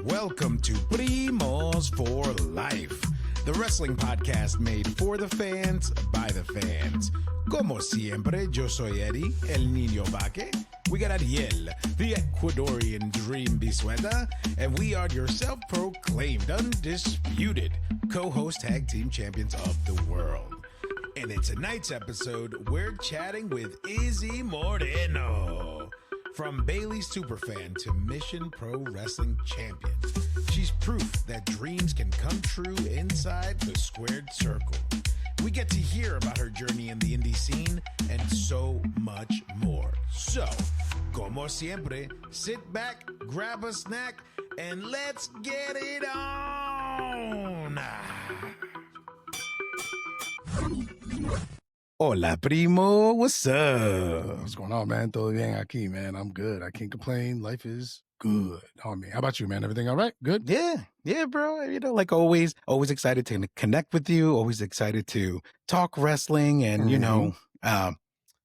Welcome to Primos for Life, the wrestling podcast made for the fans, by the fans. Como siempre, yo soy Eddie, el niño vaque. We got Ariel, the Ecuadorian dream bisueta, and we are your self-proclaimed, undisputed co-host tag team champions of the world. And in tonight's episode, we're chatting with Izzy Moreno. From Bayley superfan to Mission Pro Wrestling champion, she's proof that dreams can come true inside the squared circle. We get to hear about her journey in the indie scene and so much more. So, como siempre, sit back, grab a snack, and let's get it on! Hola, primo. What's up? What's going on, man? Todo bien aquí, man. I'm good. I can't complain. Life is good on me. How about you, man? Everything all right? Good? Yeah, bro. You know, like always excited to connect with you. Always excited to talk wrestling. And, you know,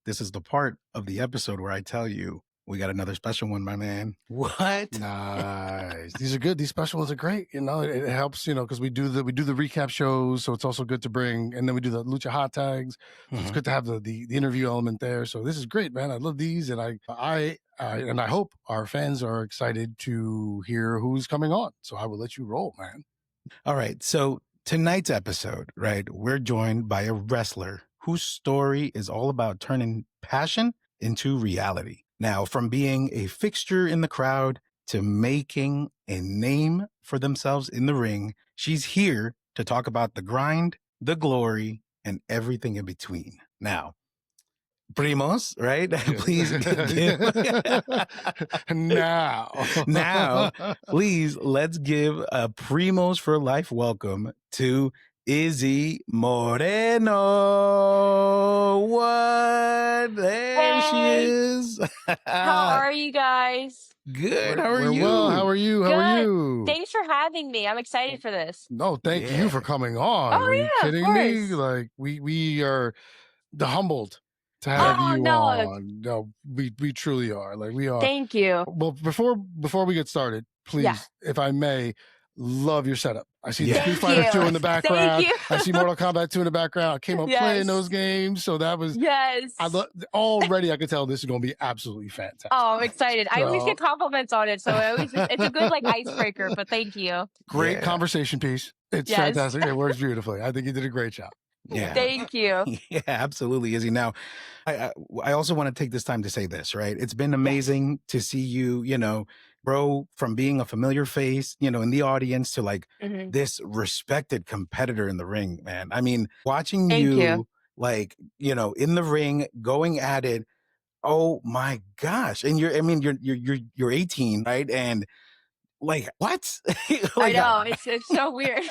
this is the part of the episode where I tell you, we got another special one, my man. What? Nice. These are good. These special ones are great. You know, it helps, you know, because we do the recap shows, so it's also good to bring, and then we do the Lucha hot tags. So it's good to have the interview element there. So this is great, man. I love these, and I hope our fans are excited to hear who's coming on. So I will let you roll, man. All right. So tonight's episode, right, we're joined by a wrestler whose story is all about turning passion into reality. Now, from being a fixture in the crowd to making a name for themselves in the ring, she's here to talk about the grind, the glory, and everything in between. Now, Primos, right? Please give now, please let's give a Primos for Life welcome to Izzy Moreno. What? There she is. How are you guys? Good. How are We're you? well. How are you? How are you? Thanks for having me. I'm excited for this. No, thank you for coming on. Oh, Are you yeah, of kidding me? course. Like we are humbled to have you no. on. No, we truly are. Like we are. Thank you. Well, before we get started, please, if I may, love your setup. I see the Thank Street Fighter you. 2 in the background. Thank you. I see Mortal Kombat 2 in the background. I came up playing those games, so that was already. I could tell this is going to be absolutely fantastic. Oh, I'm excited. I always So- get compliments on it, so it's a good like icebreaker. But thank you. Great conversation piece. It's Yes. fantastic. It works beautifully. I think you did a great job. Yeah. Thank you. Yeah, absolutely, Izzy. Now, I also want to take this time to say this, right? It's been amazing to see you, you know, bro, from being a familiar face, you know, in the audience to like this respected competitor in the ring, man. I mean, watching Thank you. like, you know, in the ring, going at it. Oh my gosh. And you're 18, right? And like, what? I know it's so weird.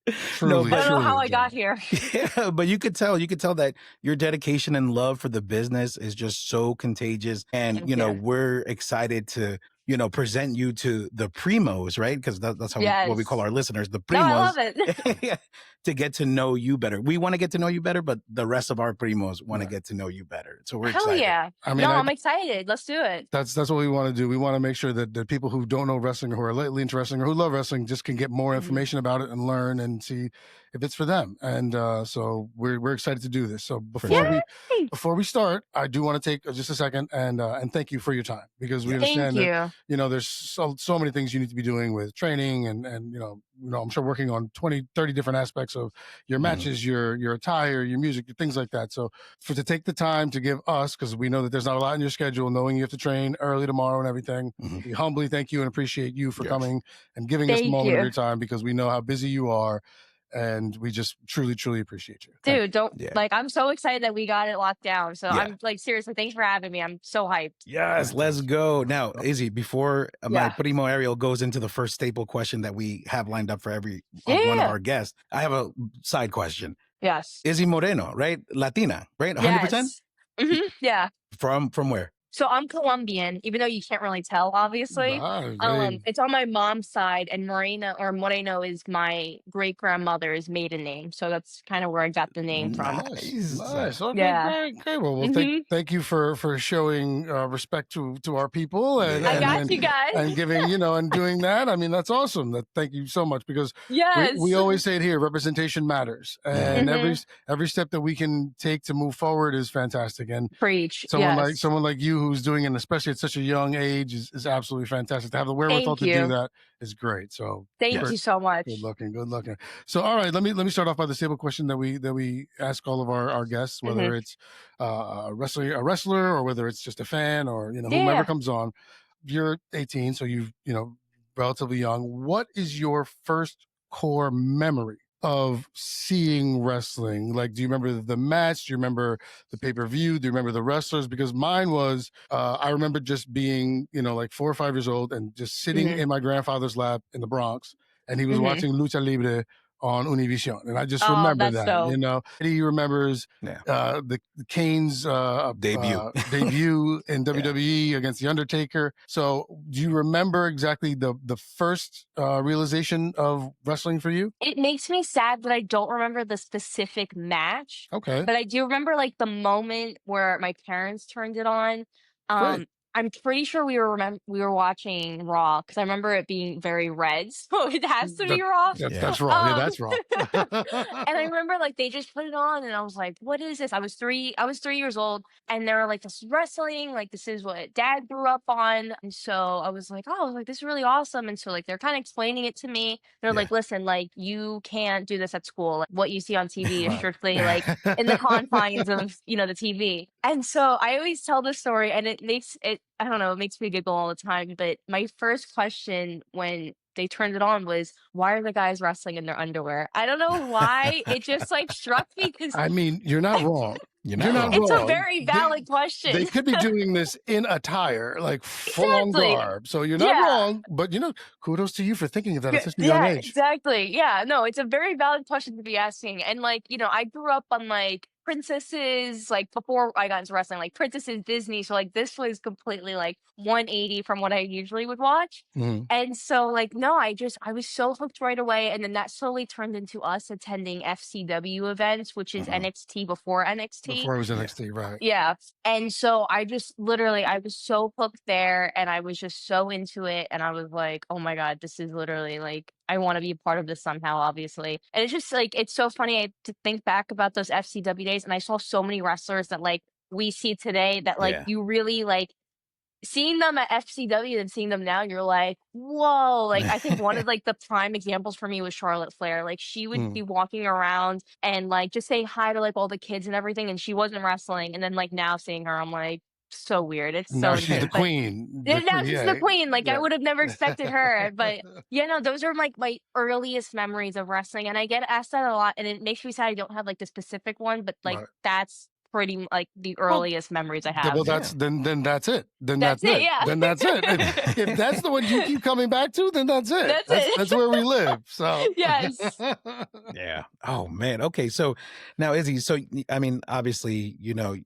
Truly, I don't know truly how I enjoyed got it. here. Yeah, but you could tell that your dedication and love for the business is just so contagious. And, Thank you know, you. we're excited to, you know, present you to the Primos, right? Because that's how what we call our listeners, the No, I Primos, love it. to get to know you better. We want to get to know you better, but the rest of our Primos want to Right. get to know you better. So we're Hell excited. yeah. I mean, I'm excited. Let's do it. That's what we want to do. We want to make sure that the people who don't know wrestling or who are lately into wrestling or who love wrestling just can get more information about it and learn and see if it's for them. And so we're excited to do this. So before we start, I do want to take just a second and thank you for your time, because we understand that, you know, there's so many things you need to be doing with training and you know, I'm sure working on 20, 30 different aspects of your matches, your attire, your music, things like that. So to take the time to give us, because we know that there's not a lot in your schedule, knowing you have to train early tomorrow and everything, we humbly thank you and appreciate you for coming and giving us a moment of your time, because we know how busy you are. And we just truly, truly appreciate you. Dude, I'm so excited that we got it locked down. So I'm like, seriously, thanks for having me. I'm so hyped. Yes, let's go. Now, Izzy, before my Primo Ariel goes into the first staple question that we have lined up for every one of our guests, I have a side question. Yes. Izzy Moreno, right? Latina, right? 100%? Yes. Yeah. From where? So I'm Colombian, even though you can't really tell, obviously. Hey, It's on my mom's side, and Moreno is my great grandmother's maiden name. So that's kind of where I got the name from. Nice. nice. Okay, Yeah. great, great. Well, hmm thank you for showing respect to our people I Yeah. got you guys. and giving and doing that. I mean, that's awesome. Thank you so much, because we Yes. always say it here: representation matters, and hmm every step that we can take to move forward is fantastic. And Preach. someone Yes. like you who's doing it, especially at such a young age, is absolutely fantastic. To have the wherewithal Thank to do you. that is great. So Thank Yes. you so good much. looking, good looking. So, all right, let me start off by the staple question that we ask all of our guests, hmm whether it's a wrestler, or whether it's just a fan, or whomever Yeah. comes on. You're 18, so you've relatively young. What is your first core memory of seeing wrestling? Like, do you remember the match? Do you remember the pay-per-view? Do you remember the wrestlers? Because mine was, I remember just being, like 4 or 5 years old and just sitting hmm in my grandfather's lap in the Bronx, and he was hmm watching Lucha Libre on Univision. And I just Oh, remember that's that, dope. He remembers Yeah. the Kane's Debut. debut in Yeah. WWE against The Undertaker. So do you remember exactly the first realization of wrestling for you? It makes me sad that I don't remember the specific match, Okay, but I do remember like the moment where my parents turned it on. great. I'm pretty sure we were watching Raw because I remember it being very red, so it has to That, be Raw. Yeah. that's raw. Yeah, Um, that's raw. and I remember like they just put it on, and I was like, "What is this?" I was 3 years old, and they were like, "This is wrestling. Like this is what Dad grew up on." And so I was like, "Oh, like this is really awesome." And so like they're kind of explaining it to me. They're Yeah. like, "Listen, like you can't do this at school. Like, what you see on TV is Right. strictly like in the confines of the TV." And so I always tell this story, and it makes it. I don't know, it makes me giggle all the time. But my first question when they turned it on was, why are the guys wrestling in their underwear? I don't know why. It just like struck me because I mean, you're not wrong. You're You're not not wrong. it's a wrong. very valid question. They could be doing this in attire, like full on Exactly. garb. So you're not Yeah. wrong, but kudos to you for thinking of that at such a young Yeah, age. exactly. Yeah, no, it's a very valid question to be asking. And like, I grew up on like princesses, like before I got into wrestling, like princesses Disney. So like this was completely like 180 from what I usually would watch. Mhm. And so like no, I was so hooked right away. And then that slowly turned into us attending FCW events, which is Mhm. NXT before NXT. Before it was Yeah. NXT, right? Yeah. And so I just literally I was so hooked there and I was just so into it and I was like, "Oh my God, this is literally like I want to be a part of this somehow, obviously." And it's just like it's so funny to think back about those FCW days and I saw so many wrestlers that like we see today that like Yeah. you really like seeing them at FCW and seeing them now, you're like, whoa. Like, I think one of like the prime examples for me was Charlotte Flair. Like, she would Mm. be walking around and like just saying hi to like all the kids and everything, and she wasn't wrestling. And then like now seeing her, I'm like, so weird. It's so Now she's the insane. But queen. yeah, now she's the Yeah, queen. Like, I yeah. would have never expected her. But no, those are like my earliest memories of wrestling. And I get asked that a lot, and it makes me sad I don't have like the specific one, but like Right. that's pretty like the Well, earliest memories I well, have. that's then that's it. Then That's that's it, it. yeah. Then that's it. If that's the one you keep coming back to, then that's it. That's it. That's where we live. So Yes. Yeah. Oh man. Okay. So now, Izzy. So I mean, obviously, the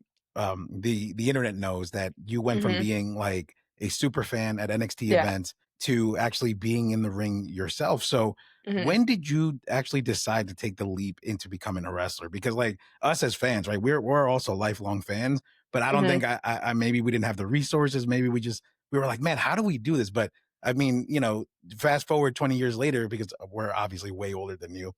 internet knows that you went from Mhm. being like a super fan at NXT Yeah. events to actually being in the ring yourself. So Mhm. when did you actually decide to take the leap into becoming a wrestler? Because like us as fans, right? We're also lifelong fans, but I don't Mhm. think I maybe we didn't have the resources. Maybe we were like, man, how do we do this? But I mean, fast forward 20 years later, because we're obviously way older than you,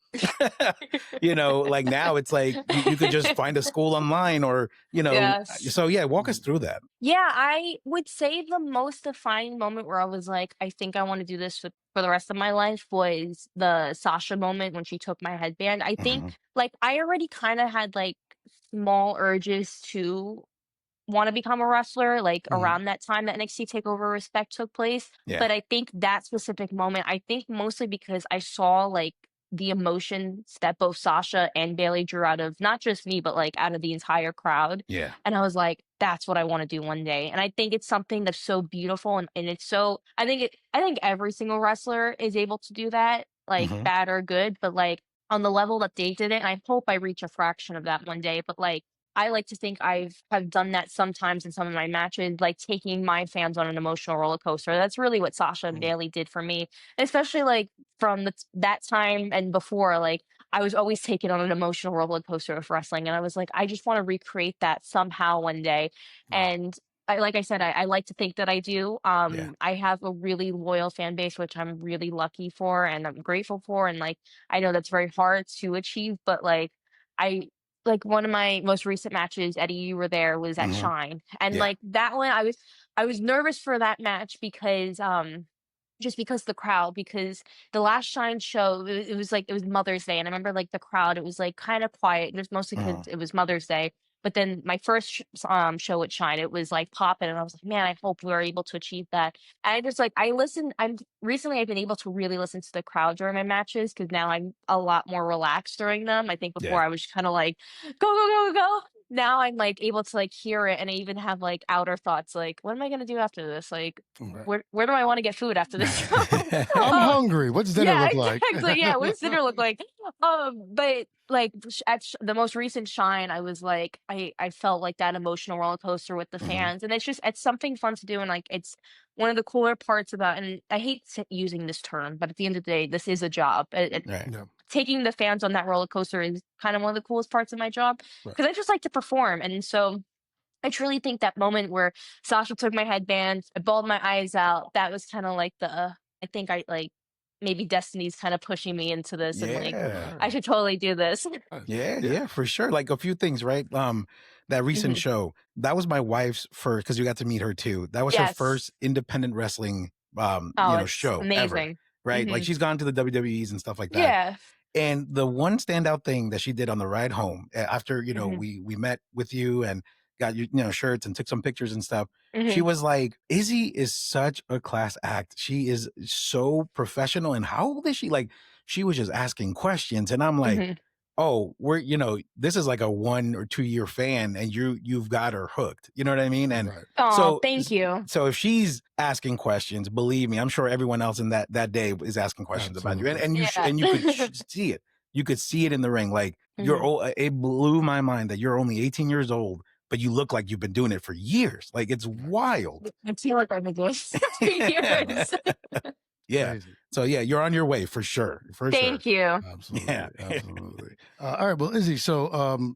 like now it's like you could just find a school online or, Yes. so yeah, walk us through that. Yeah, I would say the most defining moment where I was like, I think I want to do this for the rest of my life was the Sasha moment when she took my headband. I think Mhm. like I already kind of had like small urges to want to become a wrestler like Mhm. around that time that NXT Takeover Respect took place. Yeah. But I think that specific moment, I think mostly because I saw like the emotions that both Sasha and Bayley drew out of not just me, but like out of the entire crowd. Yeah. And I was like, that's what I want to do one day. And I think it's something that's so beautiful and it's so I think every single wrestler is able to do that, like Mhm. bad or good, but like on the level that they did it, and I hope I reach a fraction of that one day. But like I like to think have done that sometimes in some of my matches, like taking my fans on an emotional roller coaster. That's really what Sasha and Mm. Bayley did for me, especially like from that time and before. Like I was always taken on an emotional roller coaster of wrestling, and I was like, I just want to recreate that somehow one day. Wow. And like I said, I like to think that I do. Yeah. I have a really loyal fan base, which I'm really lucky for and I'm grateful for. And like I know that's very hard to achieve, but I like one of my most recent matches, Eddie, you were there, was at Hmm. Shine. And Yeah. like that one, I was nervous for that match because just because the crowd, because the last Shine show, it was like it was Mother's Day, and I remember like the crowd, it was like kind of quiet, just mostly because Hmm. it was Mother's Day. But then my first show at Shine, it was like popping, and I was like, man, I hope we're able to achieve that. And I just like I listened. I've been able to really listen to the crowd during my matches because now I'm a lot more relaxed during them. I think before Yeah. I was kind of like go go go go. Now I'm like able to like hear it, and I even have like outer thoughts like, what am I gonna do after this? Like, Right. where do I want to get food after this show? I'm um, hungry. What's dinner yeah, look like? exactly. Yeah, what does dinner look like? But like the most recent Shine, I was like, I felt like that emotional roller coaster with the Hmm. fans, and it's something fun to do, and like it's one of the cooler parts about. And I hate using this term, but at the end of the day, this is a job. Right. Yeah. Taking the fans on that roller coaster is kind of one of the coolest parts of my job Right. because I just like to perform, and so. I truly think that moment where Sasha took my headband, I bawled my eyes out. That was kind of like I think I like maybe destiny's kind of pushing me into this, and like Yeah. I should totally do this. Yeah, Yeah. yeah, for sure. Like a few things, right? That recent Mhm. show, that was my wife's first, because you got to meet her too. That was her Yes. first independent wrestling, Oh, it's show ever, amazing. right? Like Hmm. she's gone to the WWEs and stuff like that. Yeah. And the one standout thing that she did on the ride home, after, Hmm. we met with you and got shirts and took some pictures and stuff. She Hmm. was like, Izzy is such a class act. She is so professional. And how old is she? Like, she was just asking questions. And I'm like, Hmm. oh, this is like a 1 or 2 year fan, and you've got her hooked. You know what I mean? And Right. Oh, so thank you. so if she's asking questions, believe me, I'm sure everyone else in that day is asking questions about you. And Absolutely. and you Yeah. and you could see it. You could see it in the ring. Like Hmm. it blew my mind that you're only 18 years old, but you look like you've been doing it for years. Like it's Right. wild. I feel like I've been doing this for years. Yeah. Crazy. So yeah, you're on your way for sure. For sure. Thank you. Yeah. Absolutely. Absolutely. All right. Well, Izzy, so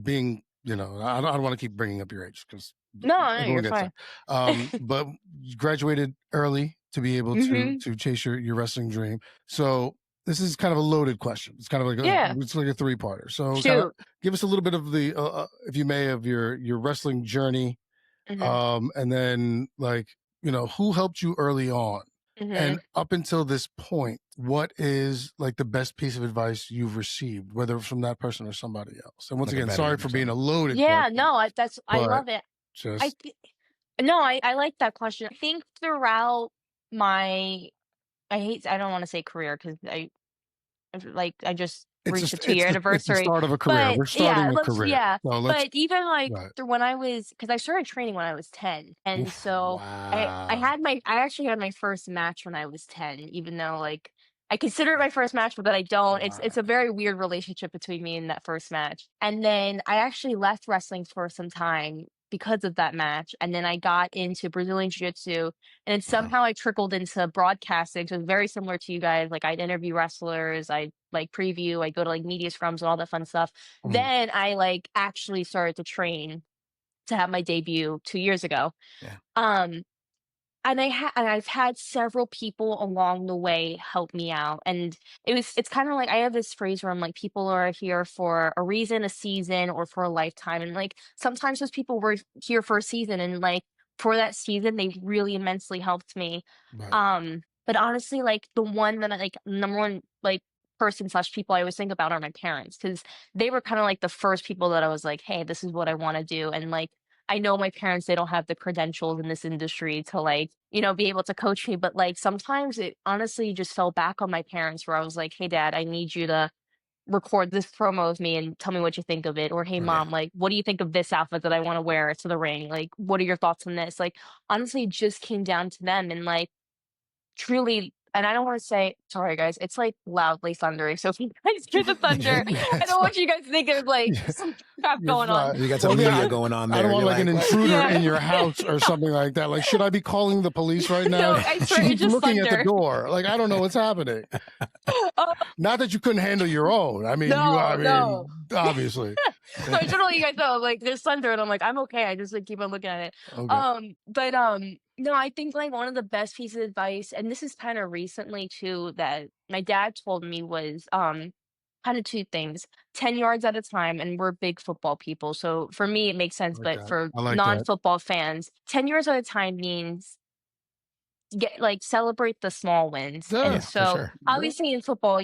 being, I don't want to keep bringing up your age because No, no, everyone you're gets fine. that. But you graduated early to be able to Hmm. to chase your wrestling dream. So this is kind of a loaded question. It's kind of like Yeah. it's like a three-parter. So kind of Shoot. give us a little bit of the, if you may, of your wrestling journey, Hmm. and then like who helped you early on, Hmm. and up until this point, what is like the best piece of advice you've received, whether from that person or somebody else? And once Like a again, sorry veteran or for being a something. loaded Yeah. question, No, I but love it. I just th- no, I like that question. I think throughout my I don't want to say career because I just it's reached the just 2 year it's the anniversary. start of a career. But We're starting yeah, a let's career, yeah. so let's But even like right. through when I was because I started training when I was 10. And Oof, so wow, I actually had my first match when I was 10, even though like I consider it my first match, but I don't. It's a wow. very weird relationship between me and that first match. And then I actually left wrestling for some time because of that match. And then I got into Brazilian Jiu-Jitsu, and then Mhm. somehow I trickled into broadcasting. So it's very similar to you guys. Like I'd interview wrestlers, I'd like preview, I'd go to like media scrums and all that fun stuff. Mm, Then I like actually started to train to have my debut 2 years ago. Yeah. Um, and I've had several people along the way help me out. And it's kind of like I have this phrase where I'm like, people are here for a reason, a season, or for a lifetime. And like sometimes those people were here for a season, and like for that season, they really immensely helped me. right, But honestly, like the one that I like number one like person slash people I always think about are my parents, because they were kind of like the first people that I was like, hey, this is what I want to do. And like I know my parents, they don't have the credentials in this industry to like, be able to coach me. But like sometimes it honestly just fell back on my parents where I was like, hey, dad, I need you to record this promo of me and tell me what you think of it. Or hey, right, Yeah. mom, like, what do you think of this outfit that I want to wear to the ring? Like, what are your thoughts on this? Like, honestly, it just came down to them. And like, truly, and I don't want to say, sorry guys, it's like loudly thundering. So if you guys hear the thunder, Yeah, I it's don't fine. want you guys to think there's like Yeah, some crap you're going on. fine. You got some Well, yeah, media going on there. I don't want You're like an what? intruder Yeah. in your house or something like that. Like, should I be calling the police right now? No, I swear, She it's keeps just looking at the thunder. door. Like, I don't know what's happening. Oh, Not that you couldn't handle your own. I mean, no. obviously. So I just want to let you guys know, like, there's thunder, and I'm like, I'm okay. I just like keep on looking at it. Okay. But no, I think like one of the best pieces of advice, and this is kind of recently too, that my dad told me was kind of two things: 10 yards at a time, and we're big football people, so for me it makes sense. But Okay. for I like that. non-football fans, 10 yards at a time means get like celebrate the small wins. Yeah. Yeah, And for so sure. obviously in football,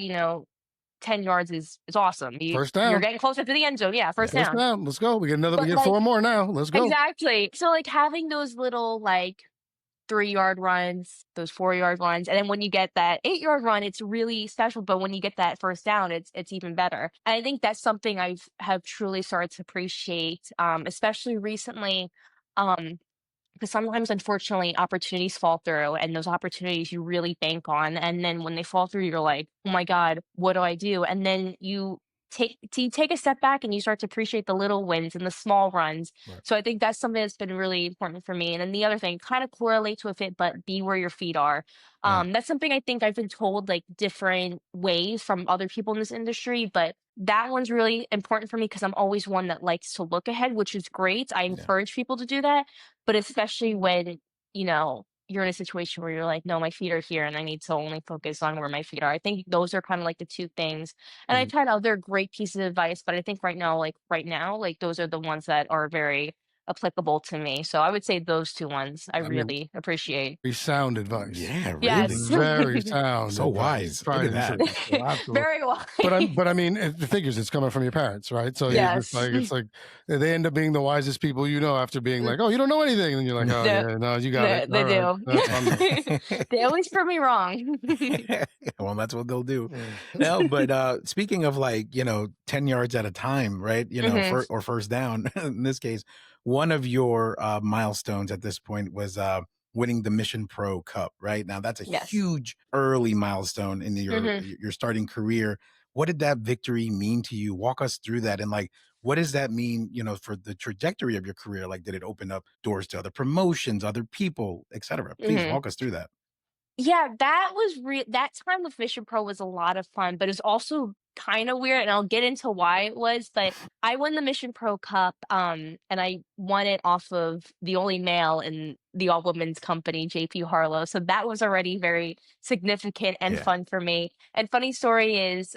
10 yards is awesome. First You're down. getting closer to the end zone. Yeah, first Yeah. First down. down. Let's go. We But get like 4 more now. Let's go. exactly. So like having those little like 3 yard runs, those 4 yard runs, and then when you get that 8 yard run, it's really special. But when you get that first down, it's even better. And I think that's something have truly started to appreciate, especially recently. Um, because sometimes, unfortunately, opportunities fall through, and those opportunities you really bank on, and then when they fall through, you're like, "Oh my god, what do I do?" And then you take a step back and you start to appreciate the little wins and the small runs. Right. So I think that's something that's been really important for me. And then the other thing, kind of correlates with it, but be where your feet are. That's something I think I've been told like different ways from other people in this industry, but that one's really important for me because I'm always one that likes to look ahead, which is great. I Yeah. encourage people to do that, but especially when, you're in a situation where you're like, no, my feet are here and I need to only focus on where my feet are. I think those are kind of like the two things. And I've had other great pieces of advice, but I think right now, like those are the ones that are very applicable to me. So I would say those two ones I I mean, really appreciate. very sound advice. Yeah, really. Yes. Very sound. So advice. wise. Look at that. So absolutely. Very well. But I mean, the figures it's coming from your parents, right? So Yes. it's like they end up being the wisest people after being like, oh, you don't know anything, and you're like, oh Yeah. yeah, no, you got it. They All right. do. That's on them. They always prove me wrong. Well, that's what they'll do. Yeah. No, but speaking of like, 10 yards at a time, right? Mhm. Or first down in this case, one of your milestones at this point was winning the Mission Pro Cup, right? Now that's a Yes. huge early milestone in your starting career. What did that victory mean to you? Walk us through that, and like, what does that mean, for the trajectory of your career? Like, did it open up doors to other promotions, other people, etc.? Please Mhm. walk us through that. Yeah, that was that time with Mission Pro was a lot of fun, but it's also kind of weird, and I'll get into why it was. But I won the Mission Pro Cup, and I won it off of the only male in the all women's company, JP Harlow. So that was already very significant and Yeah. fun for me. And funny story is,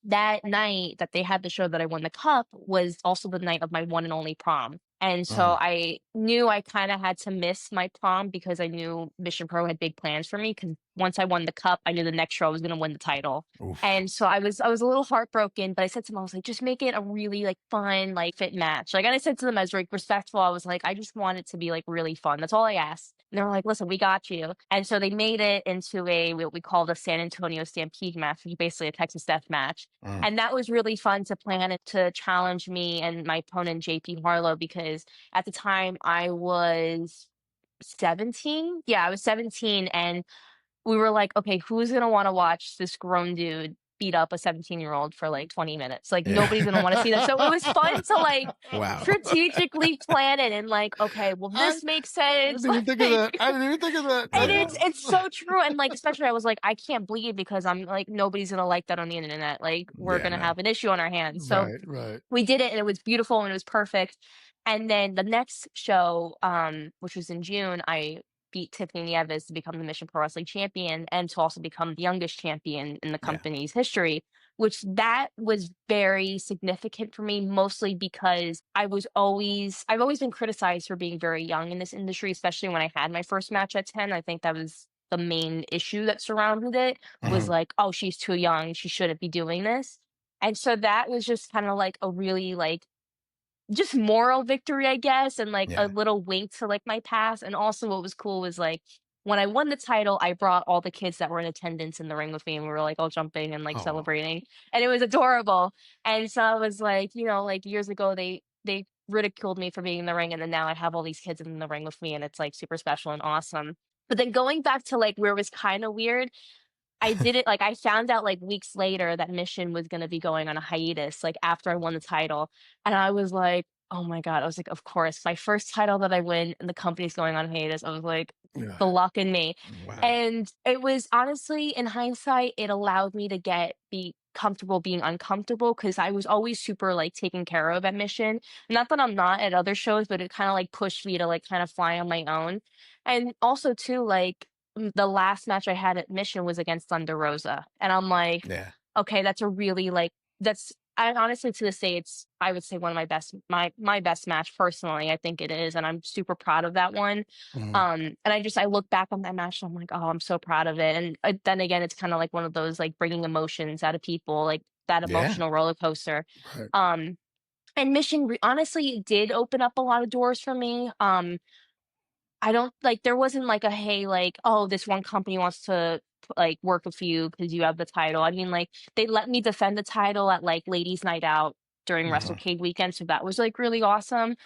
that night that they had the show that I won the cup was also the night of my one and only prom. And so I knew I kind of had to miss my prom because I knew Mission Pro had big plans for me. Because once I won the cup, I knew the next show I was going to win the title. Oof. And so I was a little heartbroken, but I said to them, I was like, just make it a really like fun, like fit match. Like, and I said to them as like respectful, I was like, I just want it to be like really fun. That's all I asked. And they were like, listen, we got you. And so they made it into what we called a San Antonio Stampede match, which is basically a Texas death match. And that was really fun to plan it to challenge me and my opponent, JP Harlow, because at the time I was 17. Yeah, I was 17. And we were like, okay, who's going to want to watch this grown dude beat up a 17-year-old for like 20 minutes? Like, nobody's going to want to see that. So it was fun to like Wow. strategically plan it and like, okay, well, this makes sense. I didn't even think of that. I didn't even think of that. And it's so true. And like, especially I was like, I can't bleed because I'm like, nobody's gonna like that on the internet. Like, we're Yeah, gonna no. have an issue on our hands. So Right. we did it and it was beautiful and it was perfect. And then the next show, which was in June, I beat Tiffany Nieves to become the Mission Pro Wrestling champion and to also become the youngest champion in the Yeah. company's history, which that was very significant for me, mostly because I've always been criticized for being very young in this industry, especially when I had my first match at 10. I think that was the main issue that surrounded it was like, oh, she's too young. She shouldn't be doing this. And so that was just kind of like a really like just moral victory, I guess, and like Yeah. a little wink to like my past. And also what was cool was like when I won the title, I brought all the kids that were in attendance in the ring with me and we were like all jumping and like Aw. celebrating. And it was adorable. And so I was like, like years ago they ridiculed me for being in the ring and then now I have all these kids in the ring with me and it's like super special and awesome. But then going back to like where it was kind of weird, I did it like I found out like weeks later that Mission was gonna be going on a hiatus, like after I won the title. And I was like, oh my God. I was like, of course, my first title that I win and the company's going on hiatus. I was like, Yeah. the luck in me. Wow. And it was honestly, in hindsight, it allowed me to be comfortable being uncomfortable because I was always super like taken care of at Mission. Not that I'm not at other shows, but it kind of like pushed me to like kind of fly on my own. And also too, like the last match I had at Mission was against Thunder Rosa, and I'm like, Yeah. okay, that's a really like that's I honestly to this day it's I would say one of my best match personally. I think it is, and I'm super proud of that one. Mhm. And I look back on that match and I'm like, oh, I'm so proud of it. And then again, it's kind of like one of those like bringing emotions out of people, like that Yeah. emotional roller coaster. Right. Um, and Mission honestly did open up a lot of doors for me. I don't like there wasn't like a hey like oh this one company wants to like work with you because you have the title. I mean like they let me defend the title at like Ladies Night Out during Mhm. WrestleCade weekend, so that was like really awesome.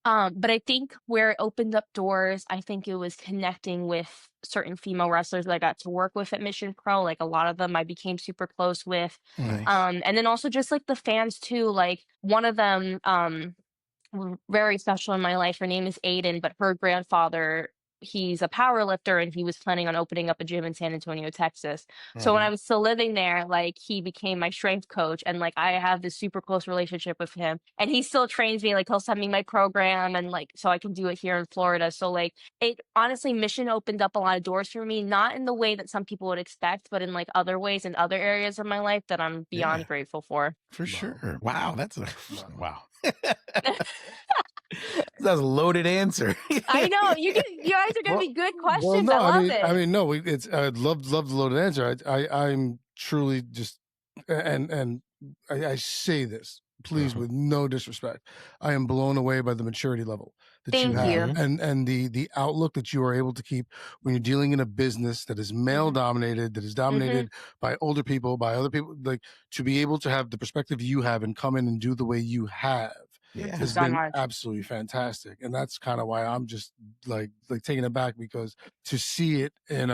But I think where it opened up doors, I think it was connecting with certain female wrestlers that I got to work with at Mission Pro. Like a lot of them I became super close with. Nice. And then also just like the fans too. Like one of them, very special in my life. Her name is Aiden, but her grandfather, he's a power lifter and he was planning on opening up a gym in San Antonio, Texas. So when Mhm. I was still living there, like he became my strength coach and like I have this super close relationship with him and he still trains me, like he'll send me my program and like so I can do it here in Florida. So like it honestly Mission opened up a lot of doors for me, not in the way that some people would expect, but in like other ways in other areas of my life that I'm Yeah, beyond grateful for. for Wow. sure. Wow, that's a Wow. wow. That's a loaded answer. I know you guys are gonna Well, be good well, questions. no, I love it. no. It's I'd love the loaded answer. I'm truly just, and I say this, please, Uh-huh. with no disrespect. I am blown away by the maturity level that you Thank have, you. Mhm. and the outlook that you are able to keep when you're dealing in a business that is male Mhm, dominated, that is mhm. dominated by older people, by other people. Like to be able to have the perspective you have and come in and do the way you have Thank you Yeah. has so been much. absolutely fantastic, and that's kind of why I'm just like taken aback because to see it, and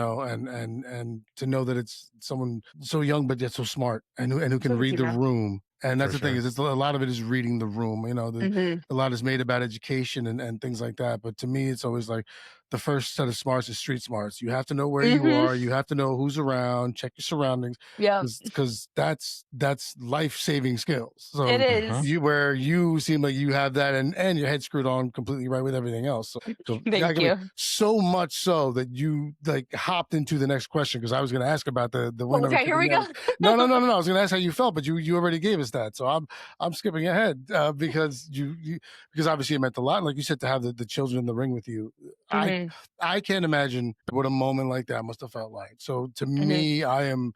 to know that it's someone so young but yet so smart and who can Thank read you, the bro. room. And For that's the thing sure. is, a lot of it is reading the room. Mhm, A lot is made about education and things like that. But to me, it's always like the first set of smarts is street smarts. You have to know where you mhm. are. You have to know who's around. Check your surroundings, Yep, because that's life saving skills. it So Uh-huh. is. you seem like you have that, and your head screwed on completely right with everything else. So I Thank mean, you. so much so that you like hopped into the next question because I was going to ask about the win over Okay, here we go. Kevin. No. I was going to ask how you felt, but you already gave us that, so I'm skipping ahead because because obviously it meant a lot. Like you said, to have the children in the ring with you, I Mhm, I can't imagine what a moment like that must have felt like. So to mhm. me, I am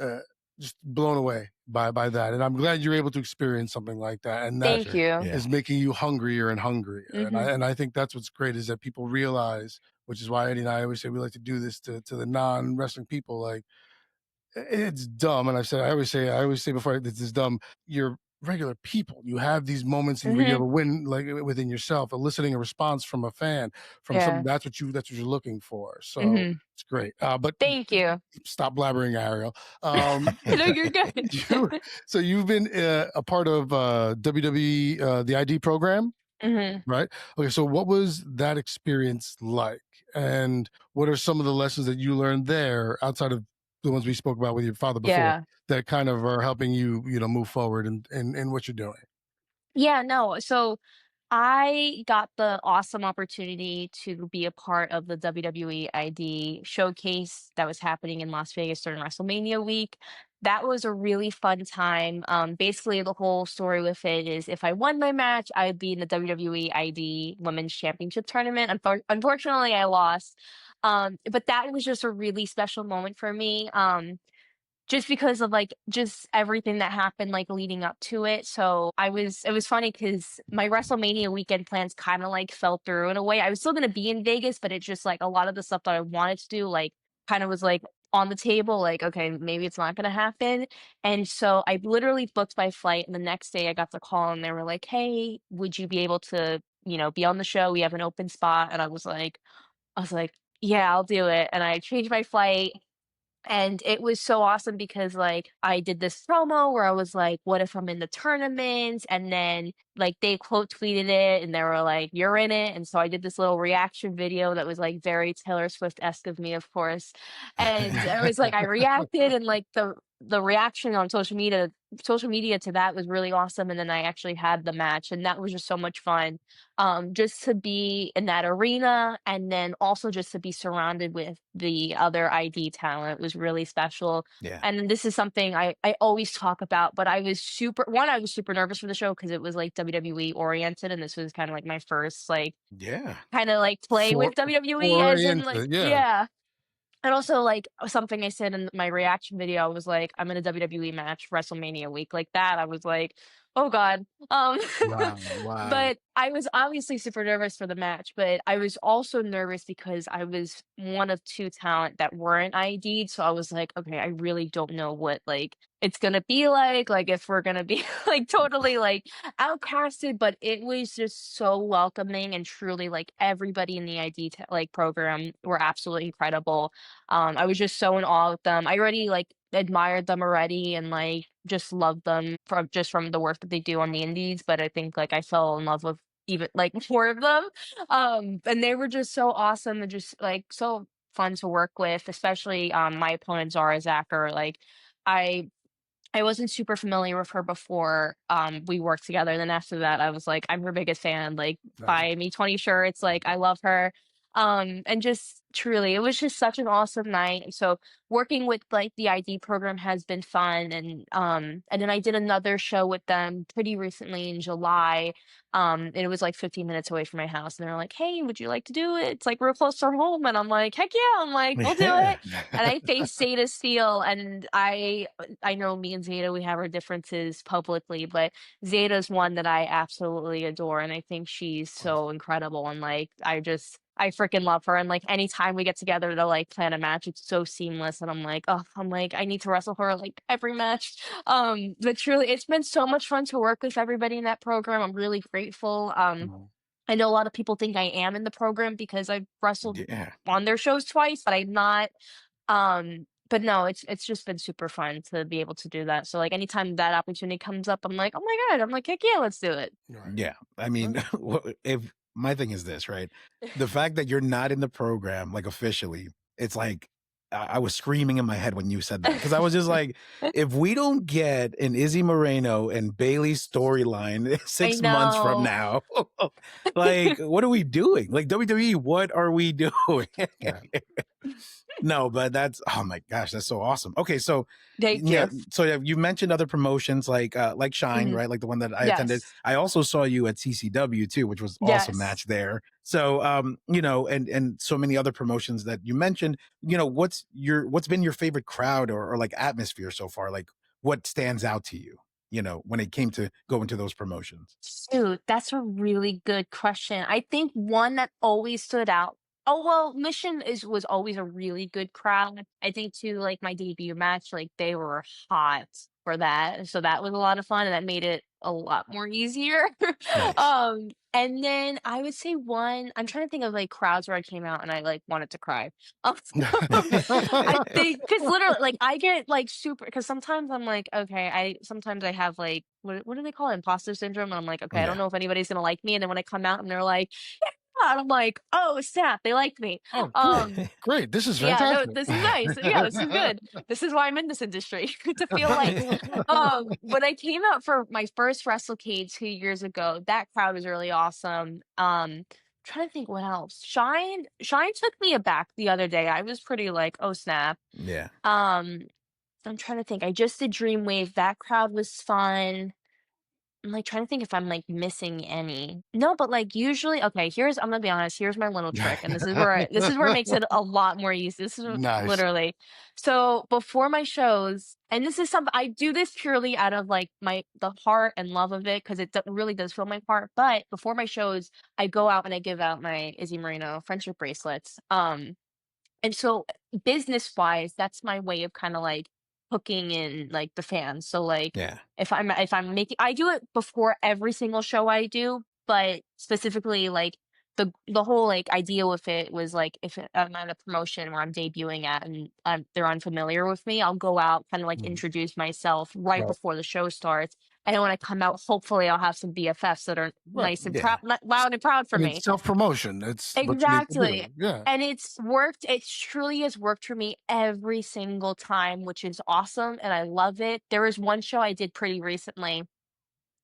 uh, just blown away by that, and I'm glad you're able to experience something like that, and For that Thank sure. you. Yeah. is making you hungrier and hungrier. And Mhm, I think that's what's great is that people realize, which is why Eddie and I always say we like to do this to the non wrestling people. Like it's dumb, and I always say before this is dumb. You're regular people. You have these moments where you have mhm. a win like within yourself, eliciting a response from a fan, from something Yeah. that's what you're looking for. So Mhm. it's great. But Thank you. stop blabbering, Ariel. Um, No, you're good. you so you've been a part of WWE, the ID program, Mhm. right? Okay, so what was that experience like, and what are some of the lessons that you learned there outside of the ones we spoke about with your father before Yeah. that kind of are helping you, move forward in what you're doing? Yeah, no, so I got the awesome opportunity to be a part of the WWE ID showcase that was happening in Las Vegas during WrestleMania week. That was a really fun time. Basically, the whole story with it is if I won my match, I'd be in the WWE ID Women's Championship tournament. Unfortunately, I lost. But that was just a really special moment for me. Just because of, like, just everything that happened, like, leading up to it, so it was funny because my WrestleMania weekend plans kinda, like, fell through in a way. I was still gonna be in Vegas, but it's just, like, a lot of the stuff that I wanted to do, like, kinda was, like, on the table, like, "Okay, maybe it's not gonna happen," and so I literally booked my flight, and the next day I got the call, and they were like, "Hey, would you be able to, be on the show? We have an open spot," and I was like, yeah, I'll do it. And I changed my flight. And it was so awesome because, like, I did this promo where I was like, "What if I'm in the tournament?" And then, like, they quote tweeted it and they were like, "You're in it." And so I did this little reaction video that was, like, very Taylor Swift-esque of me, of course. And I was like, I reacted and, like, the reaction on social media to that was really awesome. And then I actually had the match, and that was just so much fun. Just to be in that arena and then also just to be surrounded with the other ID talent was really special. Yeah. And this is something I always talk about, but I was super nervous for the show because it was like WWE oriented, and this was kind of like my first like Yeah. kind of like play For with WWE as foray in like into, yeah. yeah. And also, like, something I said in my reaction video, I was like, "I'm in a WWE match WrestleMania week," like that, I was like, "Oh god." Wow, wow. But I was obviously super nervous for the match, but I was also nervous because I was one of 2 talent that weren't ID'd, so I was like, "Okay, I really don't know what, like, it's gonna be like, if we're gonna be, like, totally, like, outcasted," but it was just so welcoming and truly, like, everybody in the ID like, program were absolutely incredible. I was just so in awe of them. I already like admired them already and like just loved them from the work that they do on the indies, but I think like I fell in love with even like more of them. And they were just so awesome and just like so fun to work with, especially my opponent Zara Zacher. Like I I wasn't super familiar with her before, we worked together, and then after that, I was like, "I'm her biggest fan, like, Nice. buy me 20 shirts, like, I love her." And just truly, it was just such an awesome night, so working with, like, the ID program has been fun, and then I did another show with them pretty recently in July, and it was, like, 15 minutes away from my house, and they were like, "Hey, would you like to do it? It's, like, real close to home," and I'm like, "Heck yeah," I'm like, "We'll do Yeah. it." And I faced Zeta Steele, and I know me and Zeta, we have our differences publicly, but Zeta's one that I absolutely adore, and I think she's so incredible, and, like, I freaking love her, and, like, anytime we get together to, like, plan a match, it's so seamless, and I'm like, I need to wrestle her, like, every match. But truly, it's been so much fun to work with everybody in that program, I'm really grateful. Mhm. I know a lot of people think I am in the program because I've wrestled Yeah. on their shows twice, but I'm not. But no, it's just been super fun to be able to do that. So like anytime that opportunity comes up, I'm like, oh my god, I'm like, heck yeah, let's do it. Right. Yeah. I Right. mean, if my thing is this, right? The fact that you're not in the program, like officially, it's like I was screaming in my head when you said that because I was just like, if we don't get an Izzy Moreno and Bayley storyline I 6 months from know. now, like, what are we doing? Like, WWE, what are we doing? Yeah. No, but that's oh my gosh, that's so awesome. Okay, so Thank yeah, you. so you mentioned other promotions like Shine, Mhm. right? Like the one that I attended. Yes. I also saw you at CCW too, which was awesome Yes. match there. So and so many other promotions that you mentioned. What's been your favorite crowd or like atmosphere so far? Like what stands out to you? When it came to going to those promotions. Shoot, that's a really good question. I think one that always stood out. Oh well, Mission is was always a really good crowd. I think too, like my debut match, like they were hot for that, so that was a lot of fun, and that made it a lot more easier. Nice. And then I would say one. I'm trying to think of like crowds where I came out and I like wanted to cry. Um, I think because literally, like, I get like super because sometimes I'm like, okay, sometimes I have like what do they call it, imposter syndrome? And I'm like, okay, I don't Yeah. know if anybody's gonna like me. And then when I come out and they're like, yeah, and I'm like, oh snap, they like me. Oh, cool. Um, Great. This is yeah, no, fantastic. this is nice. Yeah, this is good. This is why I'm in this industry to feel liked. When I came out for my first WrestleCade 2 years ago, that crowd was really awesome. Trying to think what else. Shine took me aback the other day. I was pretty like, oh snap. Yeah. Um, I'm trying to think. I just did Dreamwave. That crowd was fun. I'm, like, trying to think if I'm, like, missing any. No, but, like, usually okay, I'm gonna be honest, here's my little trick, and this is where it makes it a lot more easy. This is Nice. literally so before my shows and this is something I do this purely out of, like, the heart and love of it because it really does fill my heart, but before my shows, I go out and I give out my Izzy Moreno friendship bracelets, and so, business-wise, that's my way of kinda, like, hooking in, like, the fans. So, like, Yeah. if I'm making I do it before every single show I do, but specifically, like, the whole like idea with it was like if I'm at a promotion where I'm debuting at and they're unfamiliar with me, I'll go out, kind of like Mhm. introduce myself right Right. before the show starts. And then when I come out, hopefully I'll have some BFFs that are Right. nice and Yeah. loud and proud I for mean, me. self promotion. It's what you need to Exactly. do. Yeah. And it's worked. It truly has worked for me every single time, which is awesome. And I love it. There was one show I did pretty recently,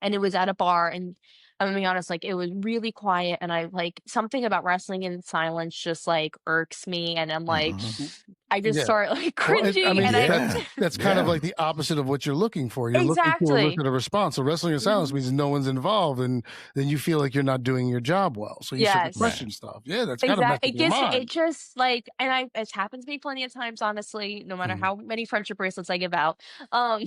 and it was at a bar. And I'm gonna be honest, like it was really quiet. And I like something about wrestling in silence just like irks me. And I'm like, Mhm. I just Yeah. start like Well, I cringing. mean, And I, Yeah. that's kind of Yeah. like the opposite of what you're looking for. You're looking to exactly. elicit a response. So wrestling in silence Mhm. means no one's involved, and then you feel like you're not doing your job well. So you start to Right. Yes. question stuff. Yeah, that's kind of Exactly. messing It your gives mind. it just like, and it's happened to me plenty of times, honestly, no matter Mhm. how many friendship bracelets I give out. Um,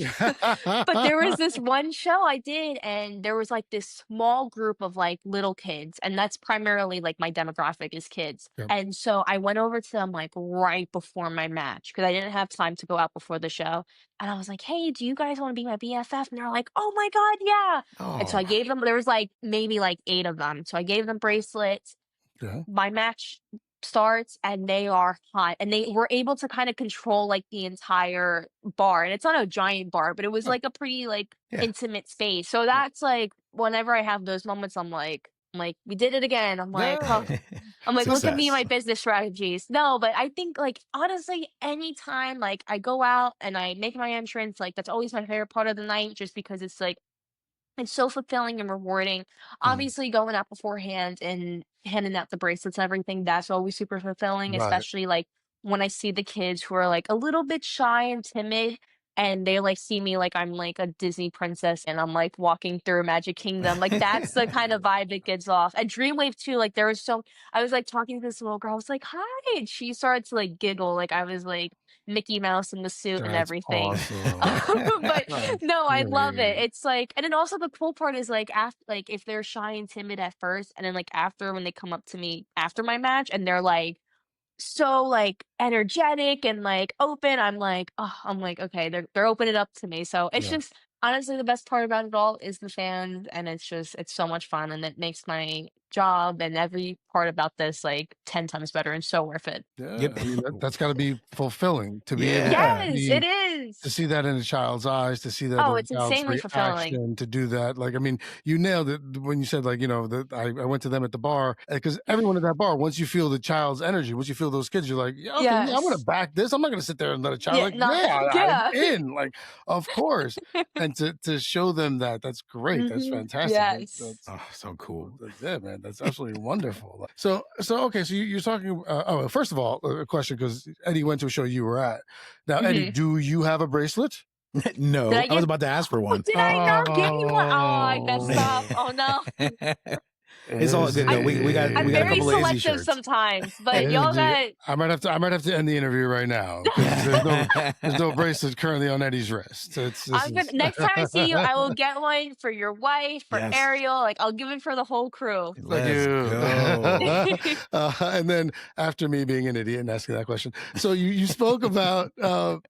but there was this one show I did, and there was like this small group of like little kids, and that's primarily like my demographic is kids. Yep. And so I went over to them like right before my match because I didn't have time to go out before the show. And I was like, "Hey, do you guys want to be my BFF?" And they're like, "Oh my God, yeah." And so I Oh. gave them, there was like maybe like 8 of them. So I gave them bracelets. Okay. My match starts and they are hot, and they were able to kind of control like the entire bar, and it's not a giant bar, but it was Right. like a pretty like Yeah. intimate space. So that's like whenever I have those moments, I'm like we did it again. I'm like, oh, Yeah. I'm like, look at me and Success. my business strategies. No, but I think like honestly, anytime like I go out and I make my entrance, like that's always my favorite part of the night, just because it's so fulfilling and rewarding. Mhm. Obviously, going out beforehand and handing out the bracelets and everything, that's always super fulfilling, Right. especially like when I see the kids who are like a little bit shy and timid and they like see me like I'm like a Disney princess and I'm like walking through Magic Kingdom. Like that's the kind of vibe it gives off. And Dreamwave too, like there was so I was like talking to this little girl, I was like, hi. And she started to like giggle, like I was like Mickey Mouse in the suit and That's everything. awesome. But That's no, I love it. great. It's like, and then also the cool part is like after, like if they're shy and timid at first, and then like after when they come up to me after my match and they're like so like energetic and like open, I'm like, oh, I'm like, okay, they're opening up to me. So it's Yeah. just honestly the best part about it all is the fans, and it's so much fun, and it makes my job and every part about this like 10 times better and so worth it. Yeah. Yep. I mean, that's got to be fulfilling to be able Yeah. Yes, it is. to see that in a child's eyes, to see that Oh, in it's a child's insanely fulfilling. reaction, to do that. Like, I mean, you nailed it when you said, like, that I went to them at the bar because everyone at that bar, once you feel the child's energy, once you feel those kids, you're like, yeah, okay, yeah, I'm going to Yes. back this. I'm not going to sit there and let a child, Yeah, like, no, yeah, I'm yeah. in. Like, of course. And to show them that, that's great. That's Mhm. fantastic. Yes. That's Oh, so cool. that's it, man. That's absolutely wonderful. So okay. So you're talking. Oh, first of all, a question because Eddie went to a show you were at. Now, Eddie, Mhm. do you have a bracelet? Did No, I I was give about to ask for Oh, one. did I not give you one? Oh, I messed up. Oh, Oh, no. It's all good I'm though. We got I'm we got a very couple of Izzy selective shirts. sometimes, but y'all Izzy, got I might have to end the interview right now because there's no bracelet currently on Eddie's wrist. This I'm gonna is next time I see you, I will get one for your wife, for Yes. Ariel, like, I'll give it for the whole crew. Thank Let's you. go. And then after me being an idiot and asking that question, so you spoke about the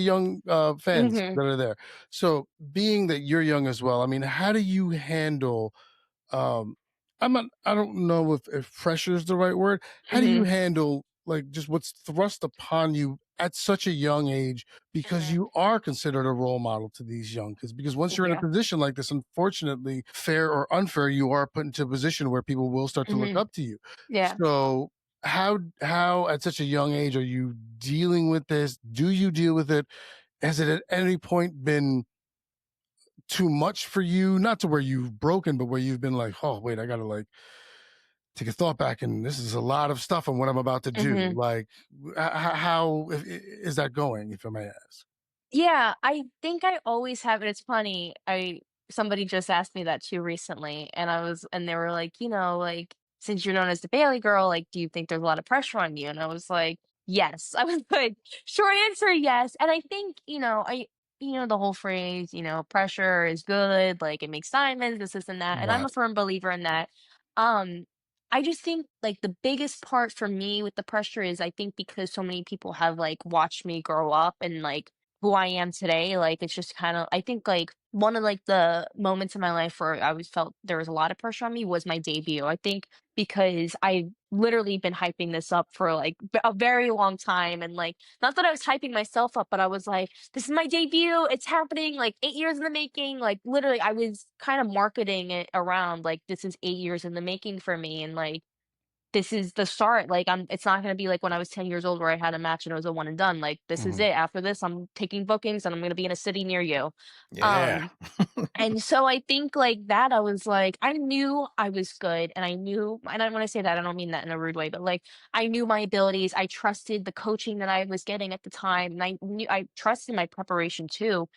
young fans Mhm, that are there. So being that you're young as well, I mean, how do you handle? Um, I don't know if pressure is the right word. How do you mhm, handle like just what's thrust upon you at such a young age because mhm. you are considered a role model to these young kids? Because once Thank you're in a you. position like this, unfortunately, fair or unfair, you are put into a position where people will start to look Mhm. up to you. Yeah. So how at such a young age are you dealing with this? Do you deal with it? Has it at any point been too much for you? Not to where you've broken, but where you've been like, oh wait, I gotta like take a thought back, and this is a lot of stuff on what I'm about to do. Mhm. Like, how is that going, if I may ask? Yeah, I think I always have, and it's funny, I somebody just asked me that too recently, and they were like, like, since you're known as the Bailey girl, like, do you think there's a lot of pressure on you? And I was like, yes. I was like, short answer, yes. And I think, the whole phrase, pressure is good, like it makes diamonds, this and that. And I'm Right. a firm believer in that. Um, I just think like the biggest part for me with the pressure is I think because so many people have like watched me grow up and like who I am today. Like, it's just kind of, I think like one of like the moments in my life where I always felt there was a lot of pressure on me was my debut. I think because I've literally been hyping this up for like a very long time. And like, not that I was hyping myself up, but I was like, this is my debut. It's happening like 8 years in the making. Like, literally, I was kind of marketing it around like, this is 8 years in the making for me. And like, this is the start. Like, it's not gonna be like when I was 10 years old where I had a match and it was a one and done. Like, this is Mhm. it. After this, I'm taking bookings and I'm gonna be in a city near you. Yeah. Um, and so I think like that, I was like, I knew I was good and I knew, and when I say that, I don't mean that in a rude way, but like I knew my abilities. I trusted the coaching that I was getting at the time. And I trusted my preparation too.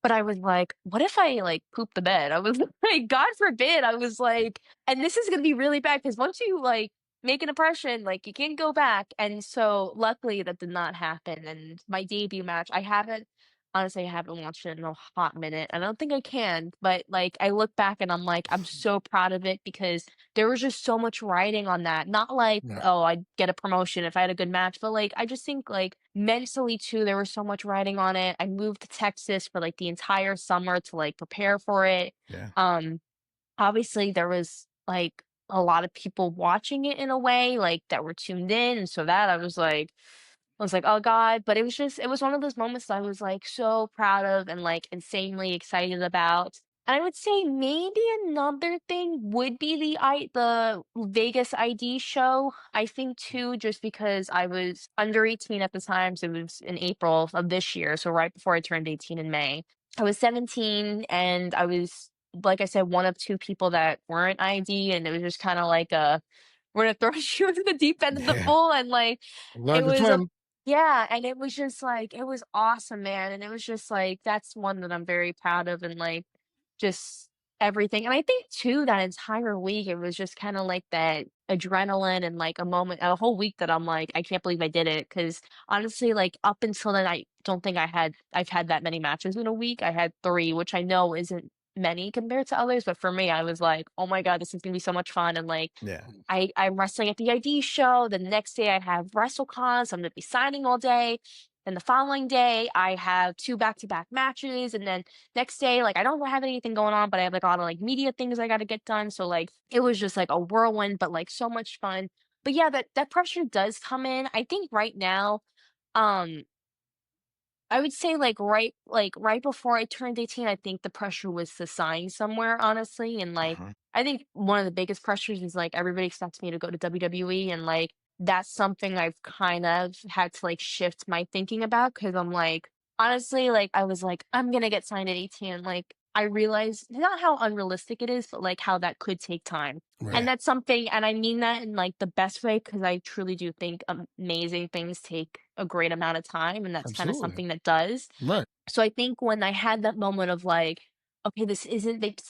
But I was like, "What if I, like, poop the bed?" I was like, God forbid, I was like, and this is gonna be really bad because once you, like, make an impression, like, you can't go back, and so, luckily, that did not happen, and my debut match, I haven't watched it in a hot minute. I don't think I can, but, like, I look back and I'm like, I'm so proud of it because there was just so much riding on that. Not like, Yeah. "Oh, I'd get a promotion if I had a good match," but, like, I just think, like, mentally too, there was so much riding on it. I moved to Texas for, like, the entire summer to, like, prepare for it. Yeah. Um, Obviously, there was, like, a lot of people watching it in a way, like, that were tuned in, and so that I was like, "Oh god," but it was one of those moments that I was, like, so proud of and, like, insanely excited about. And I would say maybe another thing would be the Vegas ID show, I think too, just because I was under 18 at the time, so it was in April of this year, so right before I turned 18 in May. I was 17 and I was, like I said, one of 2 people that weren't ID, and it was just kinda like a, "We're gonna throw you into the deep end of the Yeah. pool," and, like, it Learn to was a swim. yeah, and it was just like it was awesome, man, and it was just like that's one that I'm very proud of and, like, just everything, and I think too that entire week, it was just kinda like that adrenaline and, like, a whole week that I'm like, "I can't believe I did it," because honestly, like, up until then, I don't think I've had that many matches in a week. I had 3, which I know isn't many compared to others, but for me, I was like, "Oh my god, this is gonna be so much fun," and, like, Yeah. I'm wrestling at the ID show. The next day I have WrestleCon, so I'm gonna be signing all day. Then the following day I have 2 back-to-back matches, and then next day, like, I don't have anything going on, but I have, like, a lot of, like, media things I gotta get done, so, like, it was just, like, a whirlwind, but, like, so much fun. But yeah, that pressure does come in. I think right now, um I would say, right before I turned 18, I think the pressure was to sign somewhere, honestly, and, like, Uh-huh. I think one of the biggest pressures is, like, everybody expects me to go to WWE, and, like, that's something I've kind of had to, like, shift my thinking about because 'cause I'm like honestly, like, I was like, "I'm gonna get signed at 18," like, I realized not how unrealistic it is, but, like, how that could take time. Right. And Yeah. that's something and I mean that in, like, the best way because I truly do think amazing things take a great amount of time, and that's kinda Absolutely. something that does. Right. So I think when I had that moment of like, okay, this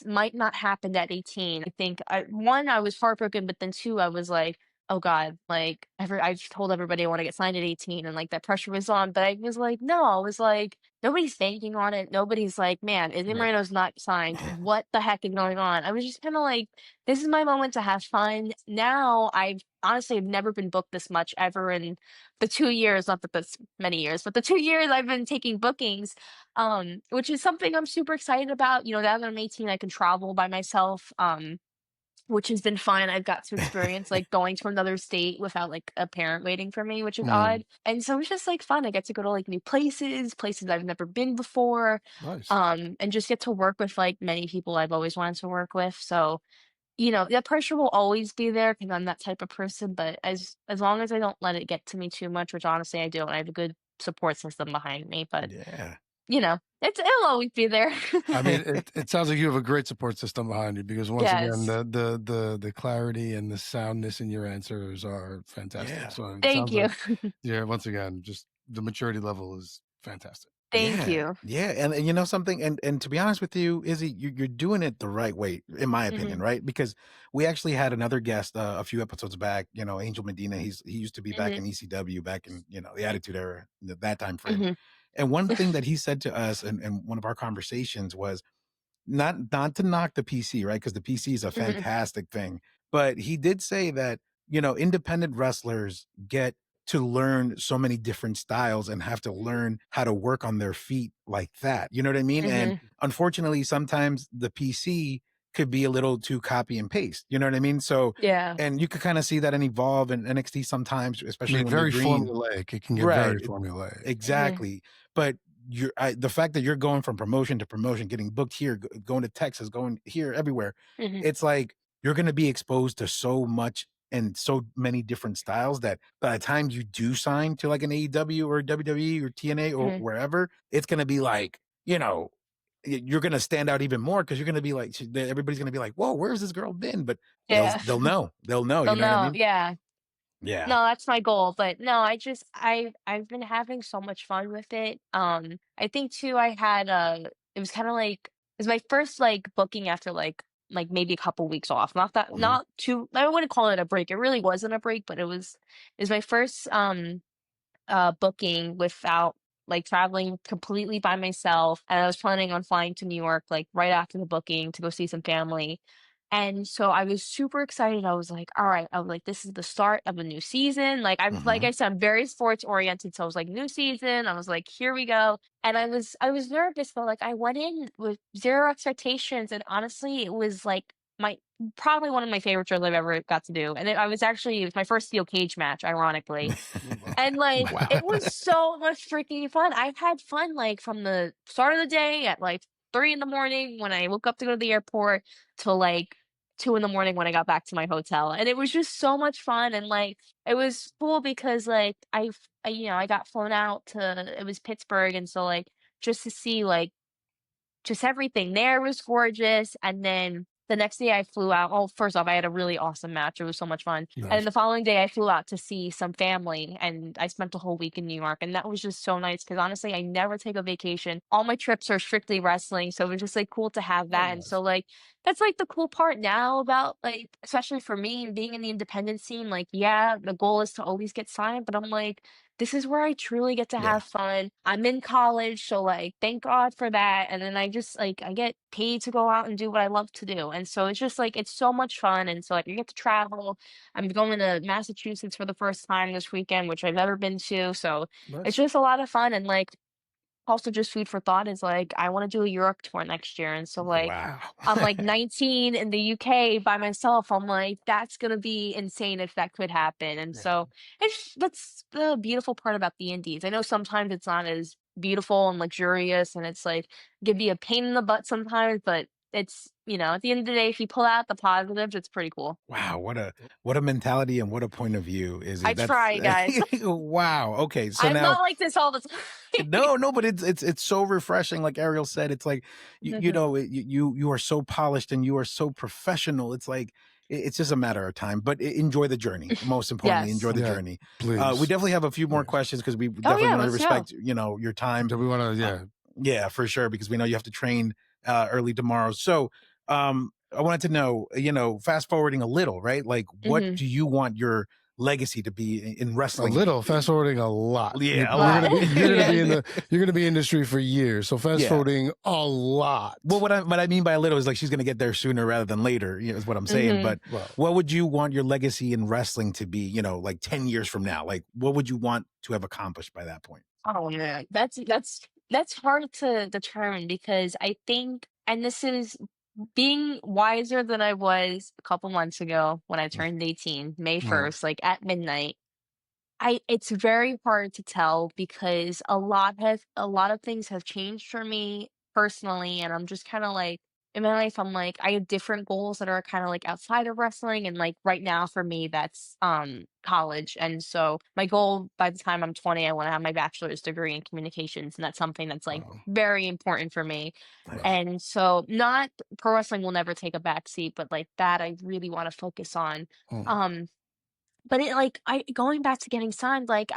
might not happen at 18. I think one, I was heartbroken, but then two, I was like, oh God, like I just told everybody I want to get signed at 18 and like that pressure was on. But I was like, no, I was like, nobody's banking on it. Nobody's like, man, Izzy Right. Moreno's not signed. What the heck is going on? I was just kind of like, this is my moment to have fun. Now I've honestly have never been booked this much ever in the 2 years, not that that's many years, but the 2 years I've been taking bookings, which is something I'm super excited about. You know, now that I'm 18, I can travel by myself, which has been fun. I've got to experience like going to another state without like a parent waiting for me, which is Mm. odd. And so it's just like fun. I get to go to like new places, places I've never been before, Nice. and just get to work with like many people I've always wanted to work with. So, you know, that pressure will always be there because I'm that type of person. But as long as I don't let it get to me too much, which honestly I do, and I have a good support system behind me. But Yeah. you know, it'll always be there. I mean, it sounds like you have a great support system behind you because once again, Yes. the clarity and the soundness in your answers are fantastic. Yeah. So it Thank sounds you. like, yeah, once again, just the maturity level is fantastic. Thank Yeah, you. yeah, and you know something, and to be honest with you, Izzy, you're doing it the right way, in my opinion, Mhm, right? Because we actually had another guest a few episodes back. You know, Angel Medina. He used to be back mhm, in ECW, back in the Attitude Era, that time frame. mhm, And one thing that he said to us in one of our conversations was not to knock the PC, right? Because the PC is a mhm, fantastic thing, but he did say that independent wrestlers get to learn so many different styles and have to learn how to work on their feet like that. You know what I mean? And Mhm. unfortunately, sometimes the PC could be a little too copy and paste. You know what I mean? So, Yeah. and you could kind of see that in Evolve and NXT sometimes, I especially mean, when you're very green. formulaic. It can get Right. very formulaic. Mhm. Exactly. But the fact that you're going from promotion to promotion, getting booked here, going to Texas, going here, everywhere, Mhm. it's like you're going to be exposed to so much and so many different styles that by the time you do sign to like an AEW or WWE or TNA or Mhm. wherever, it's going to be like, you're going to stand out even more because you're going to be like, everybody's going to be like, whoa, where's this girl been? But they'll, Yeah. they'll know, they'll know, They'll you know what I know. mean? Yeah. Yeah. No, that's my goal, but no, I've been having so much fun with it. I think too I had it was kind of like it was my first like booking after like maybe a couple weeks off. Mhm. Not too I wouldn't call it a break. It really wasn't a break, but it was my first booking without like traveling completely by myself. And I was planning on flying to New York like right after the booking to go see some family. And so I was super excited. I was like, all right, I was like, this is the start of a new season. Like Mhm. I said, I'm very sports oriented. So I was like, new season. I was like, here we go. And I was nervous, but like I went in with zero expectations. And honestly, it was like my probably one of my favorite shows I've ever got to do. And it was my first steel cage match, ironically. And, like, Wow. it was so much freaking fun. I had fun, like, from the start of the day at, like, 3 in the morning when I woke up to go to the airport till, like, 2 in the morning when I got back to my hotel, and it was just so much fun, and, like, it was cool because, like, I got flown out to it was Pittsburgh, and so, like, just to see, like, just everything there was gorgeous, and then the next day I flew out first off, I had a really awesome match, it was so much fun, and then Nice. the following day I flew out to see some family, and I spent a whole week in New York, and that was just so nice because honestly, I never take a vacation. All my trips are strictly wrestling, so it was just, like, cool to have Oh, that, and nice. so, like, that's, like, the cool part now about, like especially for me being in the independent scene, like, yeah, the goal is to always get signed, but I'm like, this is where I truly get to Yeah. have fun. I'm in college, so, like, thank God for that, and then I just, like, I get paid to go out and do what I love to do, and so it's just, like, it's so much fun, and so, like, I get to travel. I'm going to Massachusetts for the first time this weekend, which I've never been to, so it's Nice. just a lot of fun, and, like, also just food for thought is, like, I wanna do a Europe tour next year, and so, like, Wow. I'm, like, 19 in the UK by myself, I'm like, "That's gonna be insane if that could happen," and Yeah. so that's the beautiful part about the indies. I know sometimes it's not as beautiful and luxurious, and it's, like, can be a pain in the butt sometimes, but at the end of the day, if you pull out the positives, it's pretty cool. Wow, what a mentality and what a point of view is I it? That's try, guys. wow. Okay, so I'm now not like this all the time. no, but it's so refreshing. Like Ariel said, it's like Mhm. you are so polished and you are so professional. It's like it's just a matter of time. But enjoy the journey. Most importantly, enjoy Yes. the Yeah. journey. We Please. definitely have a few more Please. questions because we Oh, definitely yeah, want to let's go. respect your time. Do we want to? Uh, Yeah. yeah, for sure, because we know you have to train early tomorrow. So I wanted to know, fast forwarding a little, right? Like, what Mhm. do you want your legacy to be in A wrestling? little, fast forwarding a lot. Yeah, a You're lot. gonna be you're gonna be Yeah. in the you're gonna be industry for years. So fast Yeah. forwarding a lot. Well, what I mean by a little is like she's gonna get there sooner rather than later, is what I'm saying. Mhm. But Well, what would you want your legacy in wrestling to be, like 10 years from now? Like, what would you want to have accomplished by that point? Oh, man. That's hard to determine because I think and this is being wiser than I was a couple months ago when I turned 18, May mm, 1st, like, at midnight. It's very hard to tell because a lot of things have changed for me personally, and I'm just kinda like in my life, I'm like, I have different goals that are kinda like outside of wrestling, and like right now for me, that's college. And so my goal by the time I'm 20, I want to have my bachelor's degree in communications, and that's something that's like wow, very important for me. Nice. wow. And so not pro wrestling will never take a back seat, but like that I really want to focus on. Mm, Um but it like I going back to getting signed, like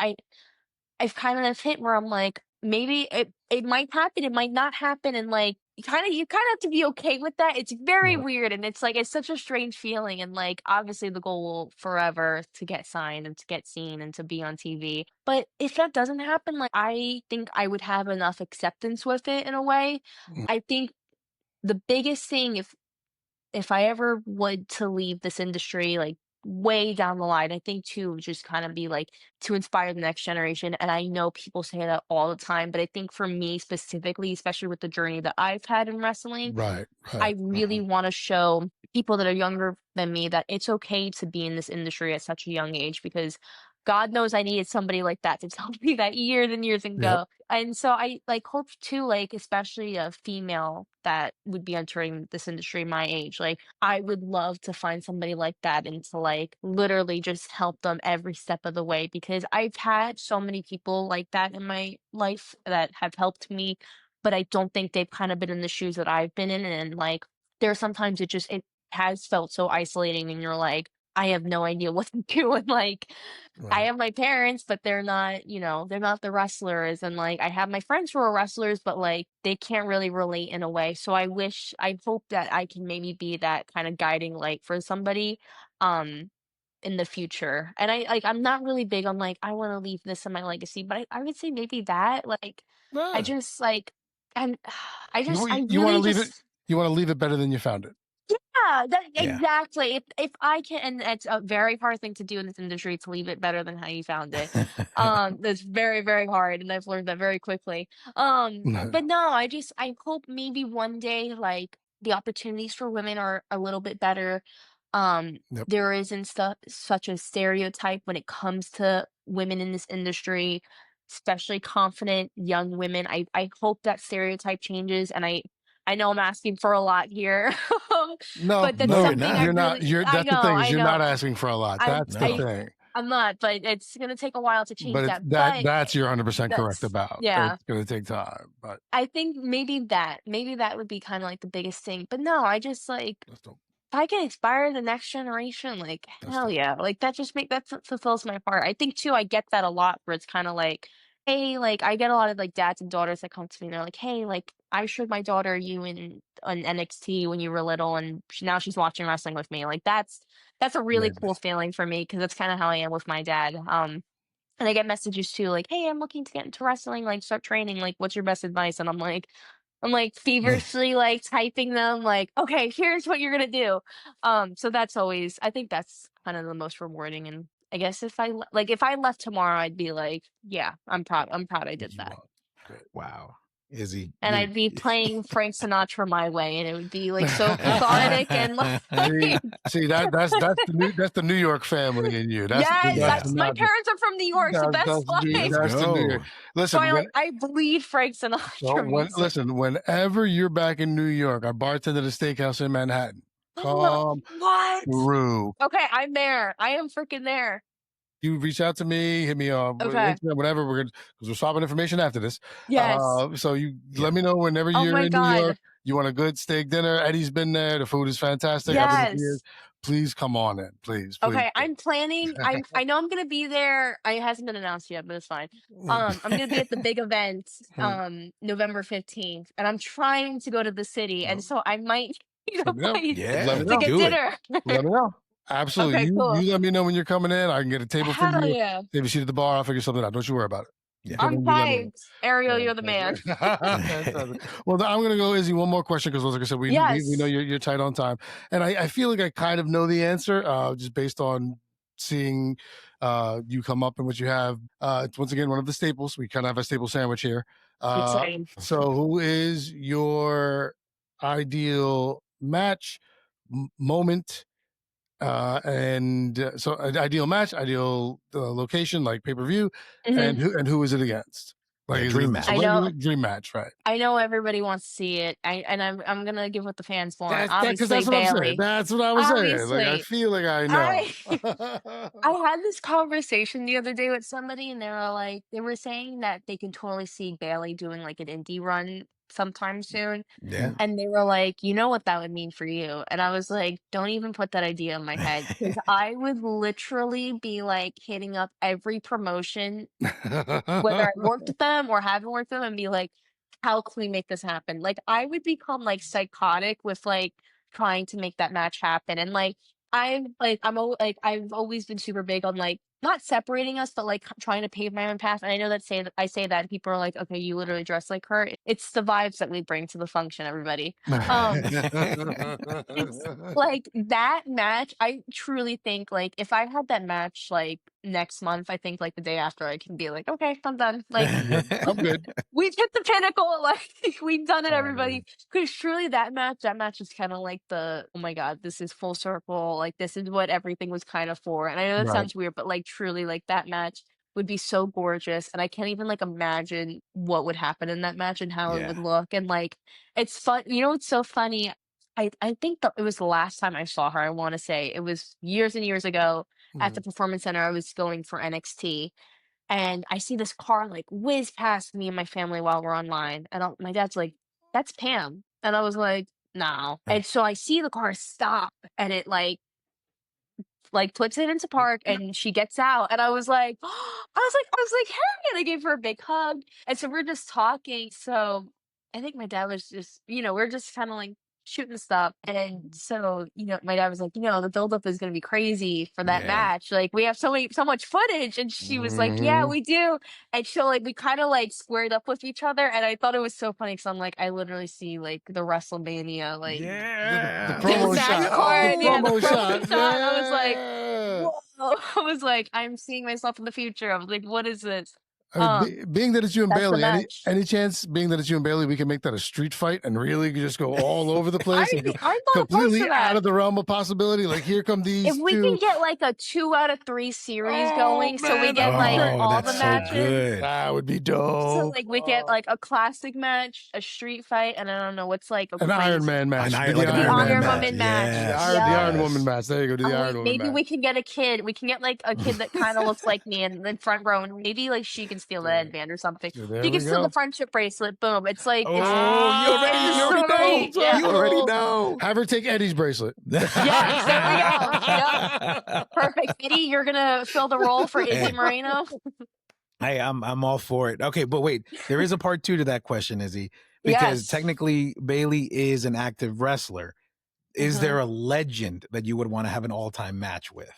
I've kind of hit where I'm like, maybe it might happen, it might not happen, and like you kinda have to be okay with that. It's very right. weird, and it's like it's such a strange feeling, and like obviously the goal will forever to get signed and to get seen and to be on TV. But if that doesn't happen, like I think I would have enough acceptance with it in a way. Mm, I think the biggest thing if I ever would to leave this industry, like way down the line. I think too, just kind of be like to inspire the next generation. And I know people say that all the time, but I think for me specifically, especially with the journey that I've had in wrestling, Right. I Right. really want to show people that are younger than me that it's okay to be in this industry at such a young age because God knows I needed somebody like that to tell me that years and years Yep. ago. And so I like hope to like especially a female that would be entering this industry my age. Like I would love to find somebody like that and to like literally just help them every step of the way because I've had so many people like that in my life that have helped me, but I don't think they've kind of been in the shoes that I've been in. And like there are sometimes it has felt so isolating and you're like, I have no idea what to do. And like I Right. have my parents, but they're not, they're not the wrestlers. And like I have my friends who are wrestlers, but like they can't really relate in a way. So I hope that I can maybe be that kind of guiding light for somebody um in the future. And I'm not really big on like I want to leave this in my legacy, but I would say maybe that like I Yeah. just like and You I you want to really leave it. just You want to leave it better than you found it. yeah, that Yeah. exactly. If I can, and it's a very hard thing to do in this industry to leave it better than how you found it. That's very, very hard, and I've learned that very quickly. But no, I hope maybe one day like the opportunities for women are a little bit better. Yep. There isn't such a stereotype when it comes to women in this industry, especially confident young women. I hope that stereotype changes, and I know I'm asking for a lot here, No, but that's No, no, you're something I not. you're not. really You're. I That's the know, thing is I you're know. not asking for a lot. That's the No. thing. I'm not, but it's gonna take a while to change But it's that. that But that's you're 100% correct that's about. yeah. It's going to take time, but I think maybe that would be kind of like the biggest thing. But no, I just like that's dope. if I can inspire the next generation, like That's hell dope. yeah. Like that fulfills my heart. I think too, I get that a lot where it's kind of like, hey, like I get a lot of like dads and daughters that come to me and they're like, hey, like I showed my daughter you in on NXT when you were little and now she's watching wrestling with me. Like that's a really Amazing. cool feeling for me because that's kind of how I am with my dad. And I get messages too, like, "Hey, I'm looking to get into wrestling, like, start training, like, what's your best advice?" And I'm like feverishly like typing them, like, "Okay, here's what you're gonna do." So that's always, I think that's kind of the most rewarding. And I guess if I left tomorrow, I'd be like, "Yeah, I'm proud I did You that." are. Great. Wow. Izzy, And you I'd be playing Frank Sinatra my way, and it would be like so cathartic and like See, see that's the New York family in you. yes, That's yeah. that's my not parents are from New York, so that's why. Let's that's the New York. go. So Listen, I bleed Frank so Sinatra music. whenever you're back in New York, I bartended at a steakhouse in Manhattan. Come What? through. Okay, I'm there. I am freaking there. You reach out to me, hit me on Okay. Instagram, whatever. Because we're swapping information after this. Yes. So you Yeah. let me know whenever Oh you're my in New York. God. You want a good steak dinner? Eddie's been there. The food is fantastic. I've been there for years. Yes. Please come on in, please, please. Okay, I'm planning. I know I'm gonna be there. It hasn't been announced yet, but it's fine. I'm gonna be at the big event November 15th, and I'm trying to go to the city, and so I might need a Let me know. place Let Yeah. me to know. get Do it. dinner. Let me know. Absolutely. Okay, cool. You let me know when you're coming in. I can get a table for Hell you. yeah. Maybe seat at the bar. I'll figure something out. Don't you worry about it. You Yeah. come I'm in, you let me know. hyped. Ariel, you're the man. Fantastic. Well, I'm going to go, Izzy, one more question because, like I said, we know Yes. you're tight on time. And I feel like I kind of know the answer just based on seeing you come up and what you have. It's once again one of the staples. We kind of have a staple sandwich here. Exciting. So, who is your ideal match moment? So ideal match, ideal location, like pay per view, Mhm. and who is it against? Like Yeah, is dream it match. I know. dream match, right? I know everybody wants to see it. I'm gonna give what the fans want. Because Obviously, that's what I'm saying. Bayley. That's what I was saying. Like I Obviously, feel like I know. I I had this conversation the other day with somebody, and they were saying that they can totally see Bayley doing like an indie run sometime soon. Yeah. And they were like, "You know what that would mean for you?" And I was like, "Don't even put that idea in my head," because I would literally be like hitting up every promotion whether I worked with them or haven't worked with them and be like, "How can we make this happen?" Like, I would become, like, psychotic with, like, trying to make that match happen, and, like, I've always been super big on, like, not separating us, but like trying to pave my own path. And I know that I say that and people are like, okay, you literally dress like her. It's the vibes that we bring to the function, everybody. It's like that match. I truly think like if I had that match like next month, I think like the day after I can be like, okay, I'm done. Like I'm good. we've hit the pinnacle. Like we've done it, Oh, everybody. Because truly that match is kind of like the, oh my God, this is full circle. Like this is what everything was kind of for. And I know that right. sounds weird, but like truly like that match would be so gorgeous. And I can't even like imagine what would happen in that match and how it would Yeah. look. And like it's fun. You know, it's so funny. I think that it was the last time I saw her. I want to say it was years and years ago at the Mhm. Performance Center. I was going for NXT, and I see this car like whiz past me and my family while we're online, and my dad's like, "That's Pam," and I was like, "No," and so I see the car stop, and it like puts it into park and she gets out and I was like I was like Harry, and I gave her a big hug, and so we're just talking. So I think my dad was just, we're just kind of like shooting stuff, and so my dad was like, the buildup is going to be crazy for that Yeah. match, like we have so much footage, and she was like, yeah, Mhm. we do. And so like we kind of like squared up with each other, and I thought it was so funny because I'm like, I literally see like the WrestleMania like The Yeah. promo match shot. The card, yeah, the promo promo shot. shot. I was like, Yeah. whoa. I was like, I'm seeing myself in the future. I was like, what is this? I mean, being that it's you and That's the Bayley, match. any chance being that it's you and Bayley, we can make that a street fight and really just go all over the place and go I'm not opposed completely to out that. of the realm of possibility. Like here come If these we two. can get like a 2 out of 3 series Oh going, so we man, get that would be like great. Oh, all that's the so matches. good. That would be So dope. like we get like a classic match, a street fight, and I don't know what's like a An Iron crazy Man match. Do Like the an the Iron Man Iron match. Woman match. Yes. The Iron Yes. Woman match. There you go. Do the Iron Woman Maybe match. we can get a kid. We can get like a kid that kind of looks like me in front row, and maybe like she can steal the headband or something. So there She we can steal the go. friendship bracelet. Boom! It's like Oh, you already it's a know. story. Yeah. You already know. Have her take Eddie's bracelet. Yes, there we go. Yep. Perfect. Eddie, you're gonna fill the role for Izzy Hey. Moreno. Hey, I'm all for it. Okay, but wait, there is a part 2 to that question, Izzy, because Yes. technically Bayley is an active wrestler. Is Mhm. there a legend that you would want to have an all-time match with?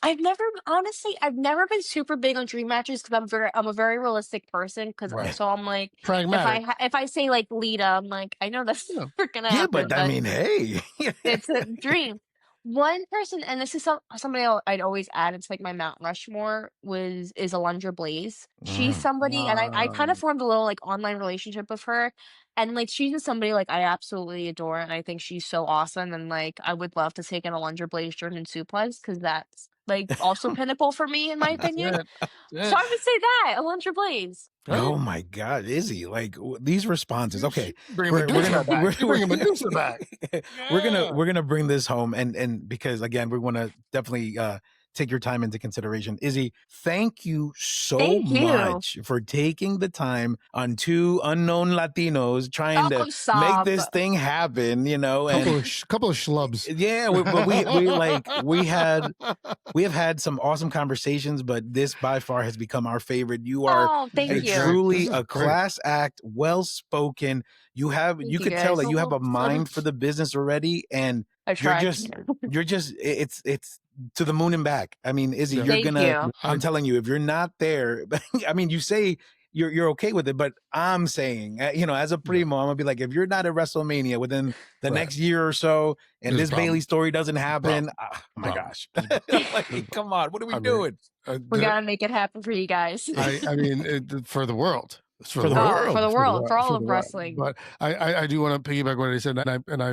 I've never been super big on dream matches because I'm a very realistic person. Because Right. so I'm like, Pragmatic. if I say like Lita, I'm like, I know that's Yeah. never gonna Yeah, happen, but I mean, hey. it's a dream. One person, and this is somebody I'd always add into like my Mount Rushmore is Alundra Blaze. She's Mm. somebody, and I kind of formed a little like online relationship with her, and like she's just somebody like I absolutely adore, and I think she's so awesome, and like I would love to take an Alundra Blaze German suplex because that's like also pinnacle for me in my That's opinion. it. That's So it. I would say that Alundra Blaze. Oh my God, Izzy! Like these responses. Okay, Bring we're Medusa gonna back. You bring Medusa back. we're gonna bring this home, and because again, we want to definitely take your time into consideration. Izzy, thank you so Thank you. much for taking the time on 2 unknown Latinos trying to make Stop. this thing happen. And Couple of schlubs. yeah, but we have had some awesome conversations, but this by far has become our favorite. You are Oh, thank a you. This truly is a great. class act, well spoken. You Thank could you, tell that guys. you have a mind for the business already, and I you're tried. just it's to the moon and back. I mean, Izzy, Yeah. you're Thank gonna. you. I'm telling you, if you're not there, I mean, you say you're okay with it, but I'm saying, as a primo, I'm gonna be like, if you're not at WrestleMania within the Right. next year or so, and There's this a problem. Bayley story doesn't happen, Problem. oh my Problem. gosh, like, come on, what are we I mean, doing We gotta make it happen for you guys. I mean, for the world. It's for the Oh, world? for the world, for all for of the world. wrestling. But I do want to piggyback what I said, and I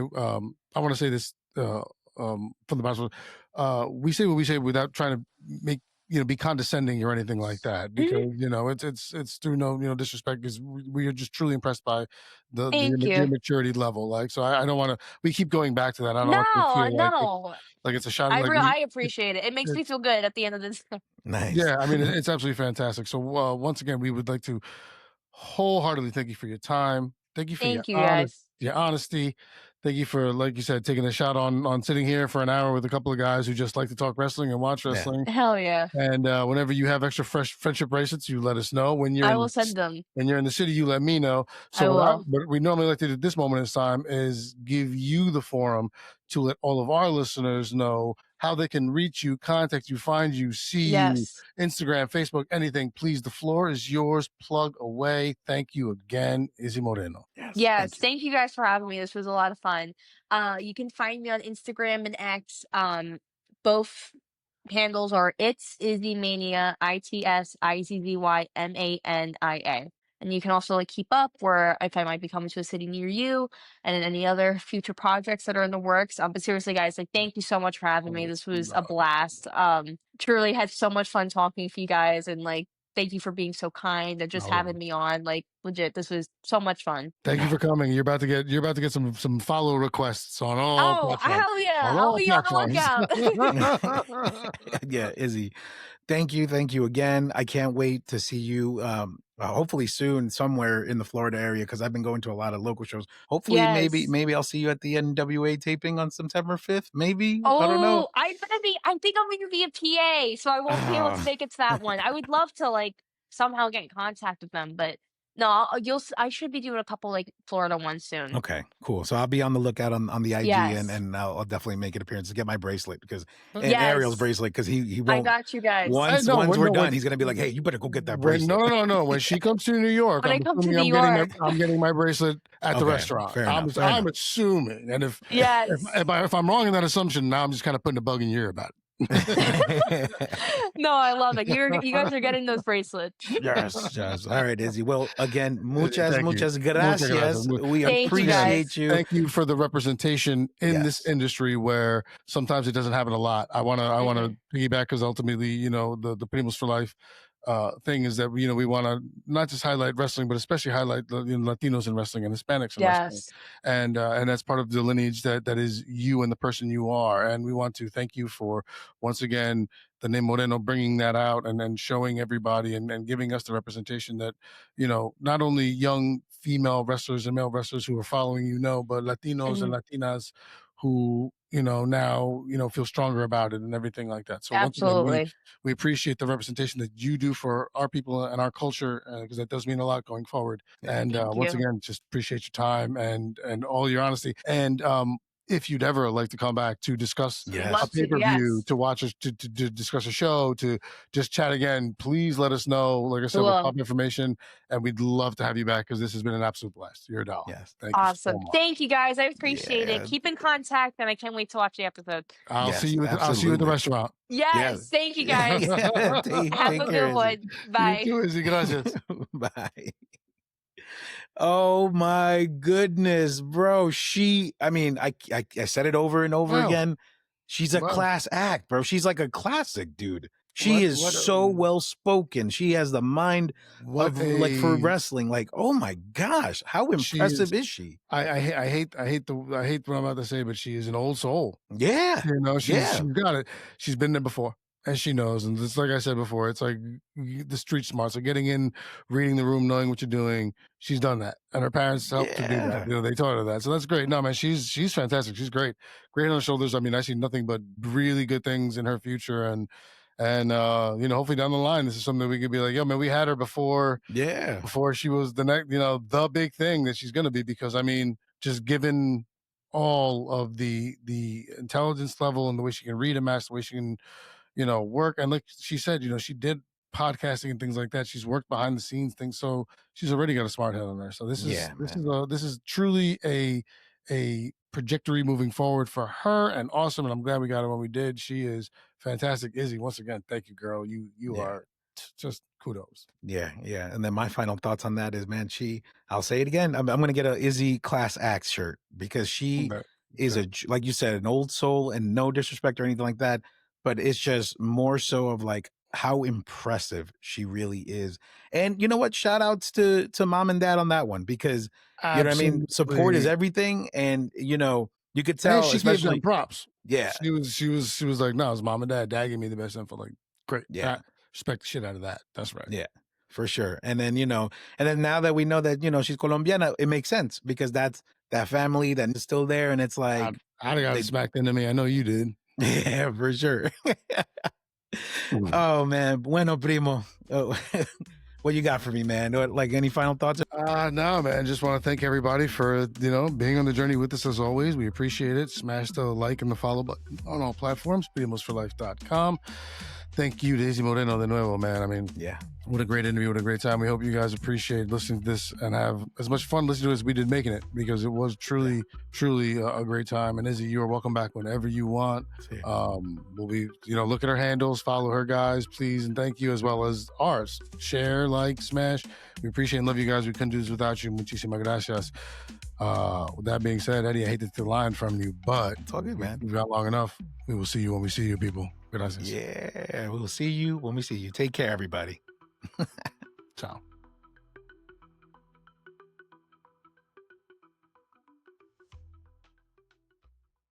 want to say this from the bottom. We say what we say without trying to make be condescending or anything like that, because it's through no disrespect, because we are just truly impressed by the Thank your you. maturity level. Like, so I don't want to. We keep going back to that. I don't want to feel No. like it's a shot. I appreciate it. It makes me it's- feel good at the end of this. Nice. Yeah, I mean, it's absolutely fantastic. So once again, we would like to wholeheartedly thank you for your time. Thank you for Thank you, guys. your honesty. Thank you for, like you said, taking a shot on sitting here for an hour with a couple of guys who just like to talk wrestling and watch Yeah. wrestling. Hell yeah. And whenever you have extra fresh friendship bracelets, you let us know. When I will send them. when you're in the city, you let me know. I So will. what we normally like to do at this moment in time is give you the forum to let all of our listeners know how they can reach you, contact you, find you, see you, Yes. Instagram, Facebook, anything, please, the floor is yours. Plug away. Thank you again, Izzy Moreno. Yes, thank you guys for having me. This was a lot of fun. You can find me on Instagram and X. Both handles are it's Izzy Mania, ITSIZZYMANIA. And you can also like keep up where if I might be coming to a city near you and any other future projects that are in the works. But seriously, guys, like thank you so much for having me. This was a blast. Truly had so much fun talking to you guys and like thank you for being so kind and just having me on. Like legit, this was so much fun. Thank you for coming. You're about to get some follow requests on all Oh, platforms. hell yeah. On I'll all be on the platforms. lookout. Yeah, Izzy, thank you again. I can't wait to see you hopefully soon somewhere in the Florida area because I've been going to a lot of local shows. Hopefully, Yes. maybe I'll see you at the NWA taping on September 5th. Maybe, I don't know. Oh, I think I'm gonna be a PA, so I won't be able to Ah, make it to that one. I would love to like somehow get in contact with them, but no, I should be doing a couple like Florida ones soon. okay, cool. So I'll be on the lookout on the IG and Yes. I'll definitely make an appearance to get my bracelet because and Ariel's Yes. bracelet because he I won't got you guys. I know. once we're No, done he's gonna be like, hey, you better go get that when bracelet. no. When she comes to New York, When I I'm come to assuming New York. I'm getting my bracelet at the Okay, restaurant. fair I'm enough. assuming, and Yes. if I'm wrong in that assumption, now I'm just kind of putting a bug in your ear about it. No, I love it. You guys are getting those bracelets. Yes. All right, Izzy. Well, again, Thank you. muchas Muchas gracias. gracias. We Thank you Once again, guys. appreciate you. thank you for the representation in this Yes. industry where sometimes it doesn't happen a lot. I want to piggyback because ultimately, the Primos for Life thing is that we want to not just highlight wrestling, but especially highlight the Latinos in wrestling and Hispanics in wrestling, Yes. and that's part of the lineage that is you and the person you are. And we want to thank you for once again the name Moreno bringing that out and then showing everybody and giving us the representation that not only young female wrestlers and male wrestlers who are following but Latinos and Latinas who now feel stronger about it and everything like that. So once again, Absolutely. we appreciate the representation that you do for our people and our culture because that does mean a lot going forward. And Thank once you. again, just appreciate your time and all your honesty. And if you'd ever like to come back to discuss We'd Yes. a love to. pay-per-view, Yes. to watch us, to discuss a show, to just chat again, please let us know. Like I said, we'll Cool. pop information, and we'd love to have you back because this has been an absolute blast. You're a doll. Yes. Thank you so Awesome. much. Thank you guys. I appreciate it. Yeah. Keep in contact, and I can't wait to watch the episode. I'll see Yes, you. I'll see you at the absolutely. restaurant. Yeah. Yes. Thank you guys. Yeah. Have Take a care, good Izzy. one. You Bye. too, Izzy. Gracias. Bye. Oh my goodness, bro. I mean, I said it over and over Wow. again. She's a Wow. class act, bro. She's like a classic, dude. She is What so well spoken. She has the mind what of like for a wrestling. Like, oh my gosh, how she is. impressive is she? I hate what I'm about to say, but she is an old soul. Yeah. She's got it. She's been there before, and she knows. And it's like I said before, it's like the street smarts. So getting in, reading the room, knowing what you're doing. She's done that, and her parents helped to do that. Yeah. They taught her that. So that's great. No, man, she's fantastic. She's great on the shoulders. I mean, I see nothing but really good things in her future, and hopefully down the line, this is something that we could be like, yo, man, we had her before Yeah. she was the next, the big thing that she's going to be. Because I mean, just given all of the intelligence level and the way she can read a match, the way she can, work. And like she said, she did podcasting and things like that. She's worked behind the scenes things, so she's already got a smart head on her. So this is truly a trajectory moving forward for her, and awesome. And I'm glad we got her when we did. She is fantastic. Izzy, once again, thank you, girl. You Yeah. are just kudos. Yeah. And then my final thoughts on that is, man, I'll say it again. I'm going to get a Izzy Class Act shirt because she Okay. is like you said, an old soul, and no disrespect or anything like that, but it's just more so of like how impressive she really is. And you know what? Shout outs to mom and dad on that one because you know what I mean? Support is Absolutely. everything. And you could And tell, she gave them especially, props. yeah, She was like, no, it's mom and dad. Dad gave me the best info. Like, great. yeah. Respect the shit out of that. That's right. Yeah, for sure. And then, now that we know that, she's Colombiana, it makes sense because that's that family that is still there. And it's like, I'd got it smacked into me. I know you did. yeah, for sure. Oh man. Bueno, primo. Oh, What you got for me, man? Like any final thoughts? No, man. Just want to thank everybody for, being on the journey with us as always. We appreciate it. Smash the like and the follow button on all platforms, primosforlife.com. Thank you to Izzy Moreno de nuevo, man. I mean, Yeah. what a great interview. What a great time. We hope you guys appreciate listening to this and have as much fun listening to it as we did making it, because it was truly a great time. And Izzy, you are welcome back whenever you want. We'll be, look at her handles, follow her, guys, please. And thank you, as well as ours. Share, like, smash. We appreciate and love you guys. We couldn't do this without you. Muchísimas gracias. With that being said, Eddie, I hate to take the line from you, but It's all good, man. we've got long enough. We will see you when we see you, people. Gracias. Yeah, we will see you when we see you. Take care, everybody. Ciao.